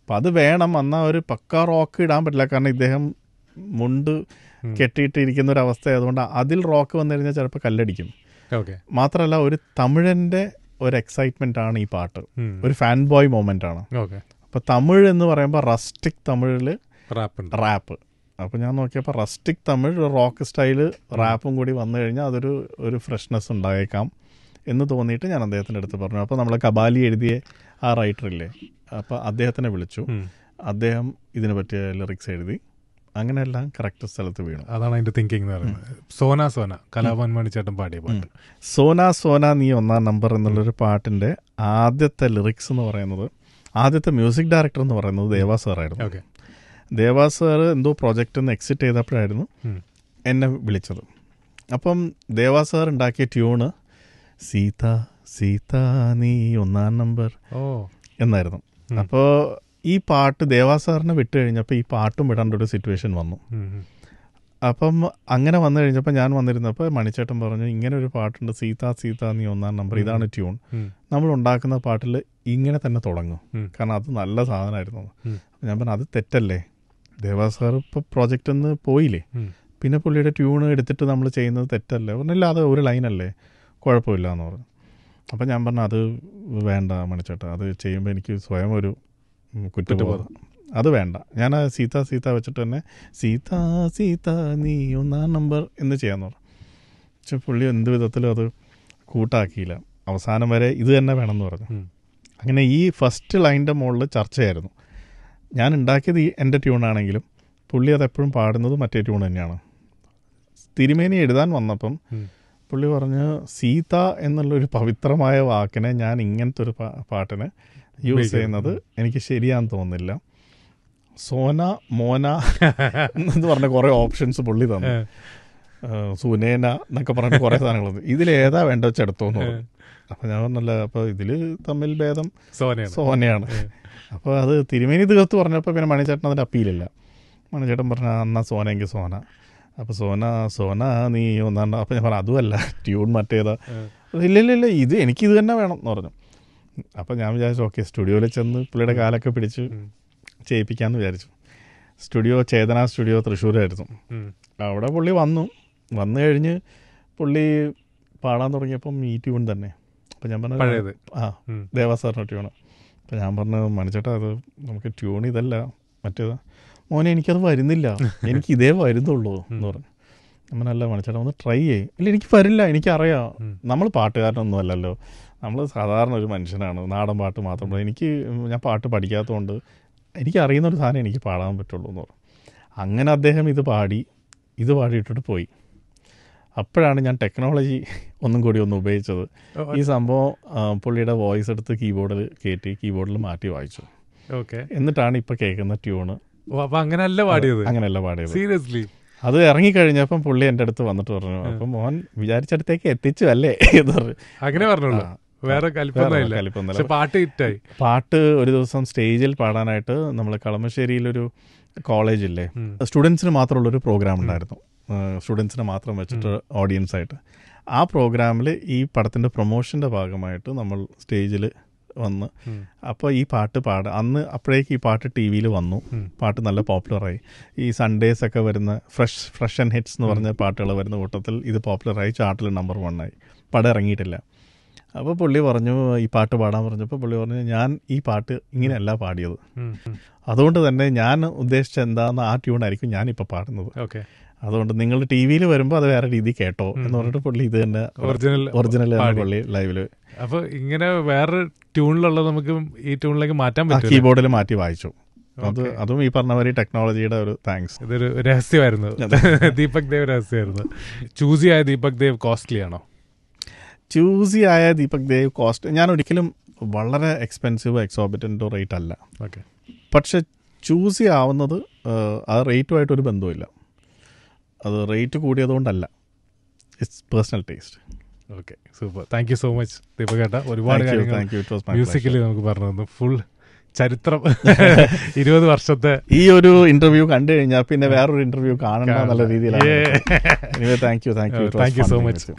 A: അപ്പം അത് വേണം. എന്നാൽ ഒരു പക്ക റോക്ക് ഇടാൻ പറ്റില്ല, കാരണം ഇദ്ദേഹം മുണ്ട് കെട്ടിയിട്ടിരിക്കുന്ന ഒരു അവസ്ഥ ആയതുകൊണ്ട് അതിൽ റോക്ക് വന്നു കഴിഞ്ഞാൽ ചിലപ്പോൾ കല്ലടിക്കും. മാത്രമല്ല ഒരു തമിഴൻ്റെ ഒരു എക്സൈറ്റ്മെൻ്റ് ആണ് ഈ പാട്ട്, ഒരു ഫാൻ ബോയ് മൊമെൻ്റ് ആണ്. അപ്പോൾ തമിഴ് എന്ന് പറയുമ്പോൾ റസ്റ്റിക് തമിഴിൽ റാപ്പ്. അപ്പോൾ ഞാൻ നോക്കിയപ്പോൾ റസ്റ്റിക് തമിഴ് റോക്ക് സ്റ്റൈല് റാപ്പും കൂടി വന്നു കഴിഞ്ഞാൽ ഒരു ഫ്രഷ്നെസ് ഉണ്ടായേക്കാം എന്ന് തോന്നിയിട്ട് ഞാൻ അദ്ദേഹത്തിൻ്റെ അടുത്ത് പറഞ്ഞു. അപ്പോൾ നമ്മൾ കബാലി എഴുതിയ ആ റൈറ്ററില്ലേ, അപ്പോൾ അദ്ദേഹത്തിനെ വിളിച്ചു. അദ്ദേഹം ഇതിനെ പറ്റിയ ലിറിക്സ് എഴുതി. അങ്ങനെയെല്ലാം കറക്റ്റ് സ്ഥലത്ത് വീണു.
B: അതാണ് അതിൻ്റെ തിങ്കിങ് എന്ന് പറയുന്നത്. സോന സോന കലാഭവൻ മണിച്ചേട്ടൻ പാടിയ പാട്ട്
A: സോന സോന നീ ഒന്നാം നമ്പർ എന്നുള്ളൊരു പാട്ടിൻ്റെ ആദ്യത്തെ ലിറിക്സ് എന്ന് പറയുന്നത്, ആദ്യത്തെ മ്യൂസിക് ഡയറക്ടർ എന്ന് പറയുന്നത് ദേവാ സാറായിരുന്നു. ദേവാ സാർ എന്തോ പ്രോജക്റ്റ് ഒന്ന് എക്സിറ്റ് ചെയ്തപ്പോഴായിരുന്നു എന്നെ വിളിച്ചത്. അപ്പം ദേവാ സാർ ഉണ്ടാക്കിയ ട്യൂണ് സീത സീത നീ ഒന്നാം നമ്പർ എന്നായിരുന്നു. അപ്പോൾ ഈ പാട്ട് ദേവാ സാറിനെ വിട്ട് കഴിഞ്ഞപ്പോൾ ഈ പാട്ടും വിടേണ്ട ഒരു സിറ്റുവേഷൻ വന്നു. അപ്പം അങ്ങനെ വന്നു കഴിഞ്ഞപ്പോൾ ഞാൻ വന്നിരുന്നപ്പോൾ മണിച്ചേട്ടൻ പറഞ്ഞു ഇങ്ങനെ ഒരു പാട്ടുണ്ട് സീത സീത നീ ഒന്നാം നമ്പർ, ഇതാണ് ട്യൂൺ, നമ്മൾ ഉണ്ടാക്കുന്ന പാട്ടിൽ ഇങ്ങനെ തന്നെ തുടങ്ങും, കാരണം അത് നല്ല സാധനമായിരുന്നു. അപ്പം ഞാൻ പറഞ്ഞു അത് തെറ്റല്ലേ, ദേവാ സാർ ഇപ്പോൾ പ്രോജക്റ്റ് ഒന്ന് പോയില്ലേ, പിന്നെ പുള്ളിയുടെ ട്യൂണ് എടുത്തിട്ട് നമ്മൾ ചെയ്യുന്നത് തെറ്റല്ലേ? പറഞ്ഞില്ല, അത് ഒരു ലൈനല്ലേ, കുഴപ്പമില്ല എന്ന് പറഞ്ഞു. അപ്പം ഞാൻ പറഞ്ഞു അത് വേണ്ട മണിച്ചേട്ടാ, അത് ചെയ്യുമ്പോൾ എനിക്ക് സ്വയം ഒരു കുറ്റബോധം, അത് വേണ്ട, ഞാൻ ആ സീത സീത വെച്ചിട്ട് തന്നെ സീത സീത നീ ഒന്നാം നമ്പർ എന്ന് ചെയ്യാന്ന് പറഞ്ഞു. പക്ഷെ പുള്ളി എന്ത് വിധത്തിലും അത് കൂട്ടാക്കിയില്ല, അവസാനം വരെ ഇത് തന്നെ വേണമെന്ന് പറഞ്ഞു. അങ്ങനെ ഈ ഫസ്റ്റ് ലൈൻ്റെ മുകളിൽ ചർച്ചയായിരുന്നു. ഞാൻ ഉണ്ടാക്കിയത് എൻ്റെ ട്യൂണാണെങ്കിലും പുള്ളി അതെപ്പോഴും പാടുന്നത് മറ്റേ ട്യൂൺ തന്നെയാണ്. തിരുമേനി എഴുതാൻ വന്നപ്പം പുള്ളി പറഞ്ഞ് സീത എന്നുള്ളൊരു പവിത്രമായ വാക്കിനെ ഞാൻ ഇങ്ങനത്തെ ഒരു പാട്ടിന് യൂസ് ചെയ്യുന്നത് എനിക്ക് ശരിയാന്ന് തോന്നുന്നില്ല, സോന മോന എന്ന് പറഞ്ഞ കുറേ ഓപ്ഷൻസ് പുള്ളി തന്നു, സുനേന എന്നൊക്കെ പറഞ്ഞ കുറേ സാധനങ്ങൾ, ഇതിലേതാ വേണ്ട വെച്ചെടുത്തോന്ന് പറഞ്ഞു. അപ്പം ഞാൻ പറഞ്ഞല്ല, അപ്പോൾ ഇതിൽ തമ്മിൽ ഭേദം സോനയാണ്. അപ്പോൾ അത് തിരുമേനി തീർത്ത് പറഞ്ഞപ്പോൾ പിന്നെ മണിച്ചേട്ടൻ അതിൻ്റെ അപ്പീലില്ല. മണിച്ചേട്ടൻ പറഞ്ഞ എന്നാൽ സോനയെങ്കിൽ സോന. അപ്പോൾ സോന നീ ഒന്നാണ്ട്. അപ്പോൾ ഞാൻ പറഞ്ഞു അതുമല്ല, ട്യൂൺ മറ്റേതാ. ഇല്ല ഇത് എനിക്കിത് തന്നെ വേണം എന്ന് പറഞ്ഞു. അപ്പോൾ ഞാൻ വിചാരിച്ചു ഓക്കെ സ്റ്റുഡിയോയിൽ ചെന്ന് പുള്ളിയുടെ കാലൊക്കെ പിടിച്ച് ചെയ്യിപ്പിക്കാമെന്ന് വിചാരിച്ചു. സ്റ്റുഡിയോ ചേതന സ്റ്റുഡിയോ തൃശ്ശൂരായിരുന്നു. അവിടെ പുള്ളി വന്നു കഴിഞ്ഞ് പുള്ളി പാടാൻ തുടങ്ങിയപ്പം ഈ ട്യൂൺ തന്നെ. അപ്പം ഞാൻ പറഞ്ഞു ദേവാസാറിൻ്റെ ട്യൂണ്. അപ്പം ഞാൻ പറഞ്ഞു മണിച്ചേട്ടാ അത് നമുക്ക് ട്യൂൺ ഇതല്ല മറ്റേതാ. മോനെ എനിക്കത് വരുന്നില്ല, എനിക്ക് ഇതേ വരുന്നുള്ളൂ എന്ന് പറഞ്ഞു. നമ്മളല്ല മണിച്ചേട്ടാ ഒന്ന് ട്രൈ ചെയ്യും. ഇല്ല എനിക്ക് വരില്ല, എനിക്കറിയാം. നമ്മൾ പാട്ടുകാരനൊന്നും അല്ലല്ലോ, നമ്മൾ സാധാരണ ഒരു മനുഷ്യനാണ്, നാടൻ പാട്ട് മാത്രം. ഞാൻ പാട്ട് പഠിക്കാത്തതുകൊണ്ട് എനിക്കറിയുന്നൊരു സാധനം എനിക്ക് പാടാൻ പറ്റുള്ളൂ എന്ന് പറഞ്ഞു. അങ്ങനെ അദ്ദേഹം ഇത് പാടിയിട്ടിട്ട് പോയി. അപ്പോഴാണ് ഞാൻ ടെക്നോളജി ഒന്നും കൂടി ഉപയോഗിച്ചത്. ഈ സംഭവം പുള്ളിയുടെ വോയിസ് എടുത്ത് കീബോർഡിൽ കയറ്റി കീബോർഡിൽ മാറ്റി വായിച്ചു. എന്നിട്ടാണ് ഇപ്പം കേൾക്കുന്ന ട്യൂണ്.
B: അങ്ങനെയല്ല പാടിയത്.
A: സീരിയസ്ലി അത് ഇറങ്ങിക്കഴിഞ്ഞപ്പം പുള്ളി എൻ്റെ അടുത്ത് വന്നിട്ട് പറഞ്ഞു, അപ്പം മോൻ വിചാരിച്ചടുത്തേക്ക് എത്തിച്ചു അല്ലേ എന്ന് പറഞ്ഞു.
B: അങ്ങനെ പറഞ്ഞോളൂ, വേറെ
A: പാട്ട് ഒരു ദിവസം സ്റ്റേജിൽ പാടാനായിട്ട് നമ്മൾ കളമശ്ശേരിയിലൊരു കോളേജില്ലേ, സ്റ്റുഡൻസിന് മാത്രമുള്ളൊരു പ്രോഗ്രാം ഉണ്ടായിരുന്നു. സ്റ്റുഡൻസിനെ മാത്രം വെച്ചിട്ട് ഓഡിയൻസ് ആയിട്ട്. ആ പ്രോഗ്രാമിൽ ഈ പടത്തിൻ്റെ പ്രൊമോഷൻ്റെ ഭാഗമായിട്ട് നമ്മൾ സ്റ്റേജിൽ വന്ന് അപ്പോൾ ഈ പാട്ട് അന്ന് അപ്പോഴേക്ക് ഈ പാട്ട് ടി വിയിൽ വന്നു. പാട്ട് നല്ല പോപ്പുലറായി. ഈ സൺഡേസ് ഒക്കെ വരുന്ന ഫ്രഷ് ആൻഡ് ഹിറ്റ്സ് എന്ന് പറഞ്ഞ പാട്ടുകൾ വരുന്ന കൂട്ടത്തിൽ ഇത് പോപ്പുലറായി, ചാർട്ടിൽ നമ്പർ 1 ആയി. പടം ഇറങ്ങിയിട്ടില്ല. അപ്പോൾ പുള്ളി പറഞ്ഞു ഈ പാട്ട് പാടാൻ പറഞ്ഞപ്പോൾ പുള്ളി പറഞ്ഞു ഞാൻ ഈ പാട്ട് ഇങ്ങനെയല്ല പാടിയത്, അതുകൊണ്ട് തന്നെ ഞാൻ ഉദ്ദേശിച്ച എന്താണെന്ന് ആ ട്യൂണായിരിക്കും ഞാനിപ്പോൾ പാടുന്നത്. അതുകൊണ്ട് നിങ്ങൾ ടി വിയിൽ വരുമ്പോൾ അത് വേറെ രീതി കേട്ടോ എന്ന് പറഞ്ഞിട്ട് പുള്ളി ഇത് തന്നെ ഒറിജിനൽ പുള്ളി ലൈവില്.
B: അപ്പൊ ഇങ്ങനെ വേറെ ട്യൂണിലുള്ളത് നമുക്ക് ഈ ട്യൂണിലേക്ക് മാറ്റാൻ പറ്റും.
A: കീബോർഡിൽ മാറ്റി വായിച്ചു. അതും ഈ പറഞ്ഞ മാതിരി ടെക്നോളജിയുടെ ഒരു താങ്ക്സ്.
B: ഇതൊരു രഹസ്യമായിരുന്നു, ദീപക് ദേവ് രഹസ്യമായിരുന്നു. ചൂസി ആയ ദീപക് ദേവ് കോസ്റ്റ്ലി ആണോ?
A: ചൂസി ആയ ദീപക് ദേവ് കോസ്റ്റ് ഞാൻ ഒരിക്കലും വളരെ എക്സ്പെൻസീവ് എക്സോർബിറ്റൻ്റ് റേറ്റ് അല്ല. പക്ഷെ ചൂസി ആവുന്നത് ആ റേറ്റുമായിട്ടൊരു ബന്ധമില്ല. അത് റേറ്റ് കൂടിയതുകൊണ്ടല്ല, it's personal taste.
B: Okay, super. Thank you so much Deepak ഏട്ടാ. ഒരുപാട് കാര്യങ്ങൾ മ്യൂസിക്കലി നമുക്ക് പറഞ്ഞു തന്നു. ഫുൾ ചരിത്രം 20 വർഷത്തെ
A: ഈ ഒരു ഇന്റർവ്യൂ കണ്ടു കഴിഞ്ഞാൽ പിന്നെ വേറൊരു ഇന്റർവ്യൂ കാണണ്ട എന്നുള്ള രീതിയിലാണ്. Thank you so much.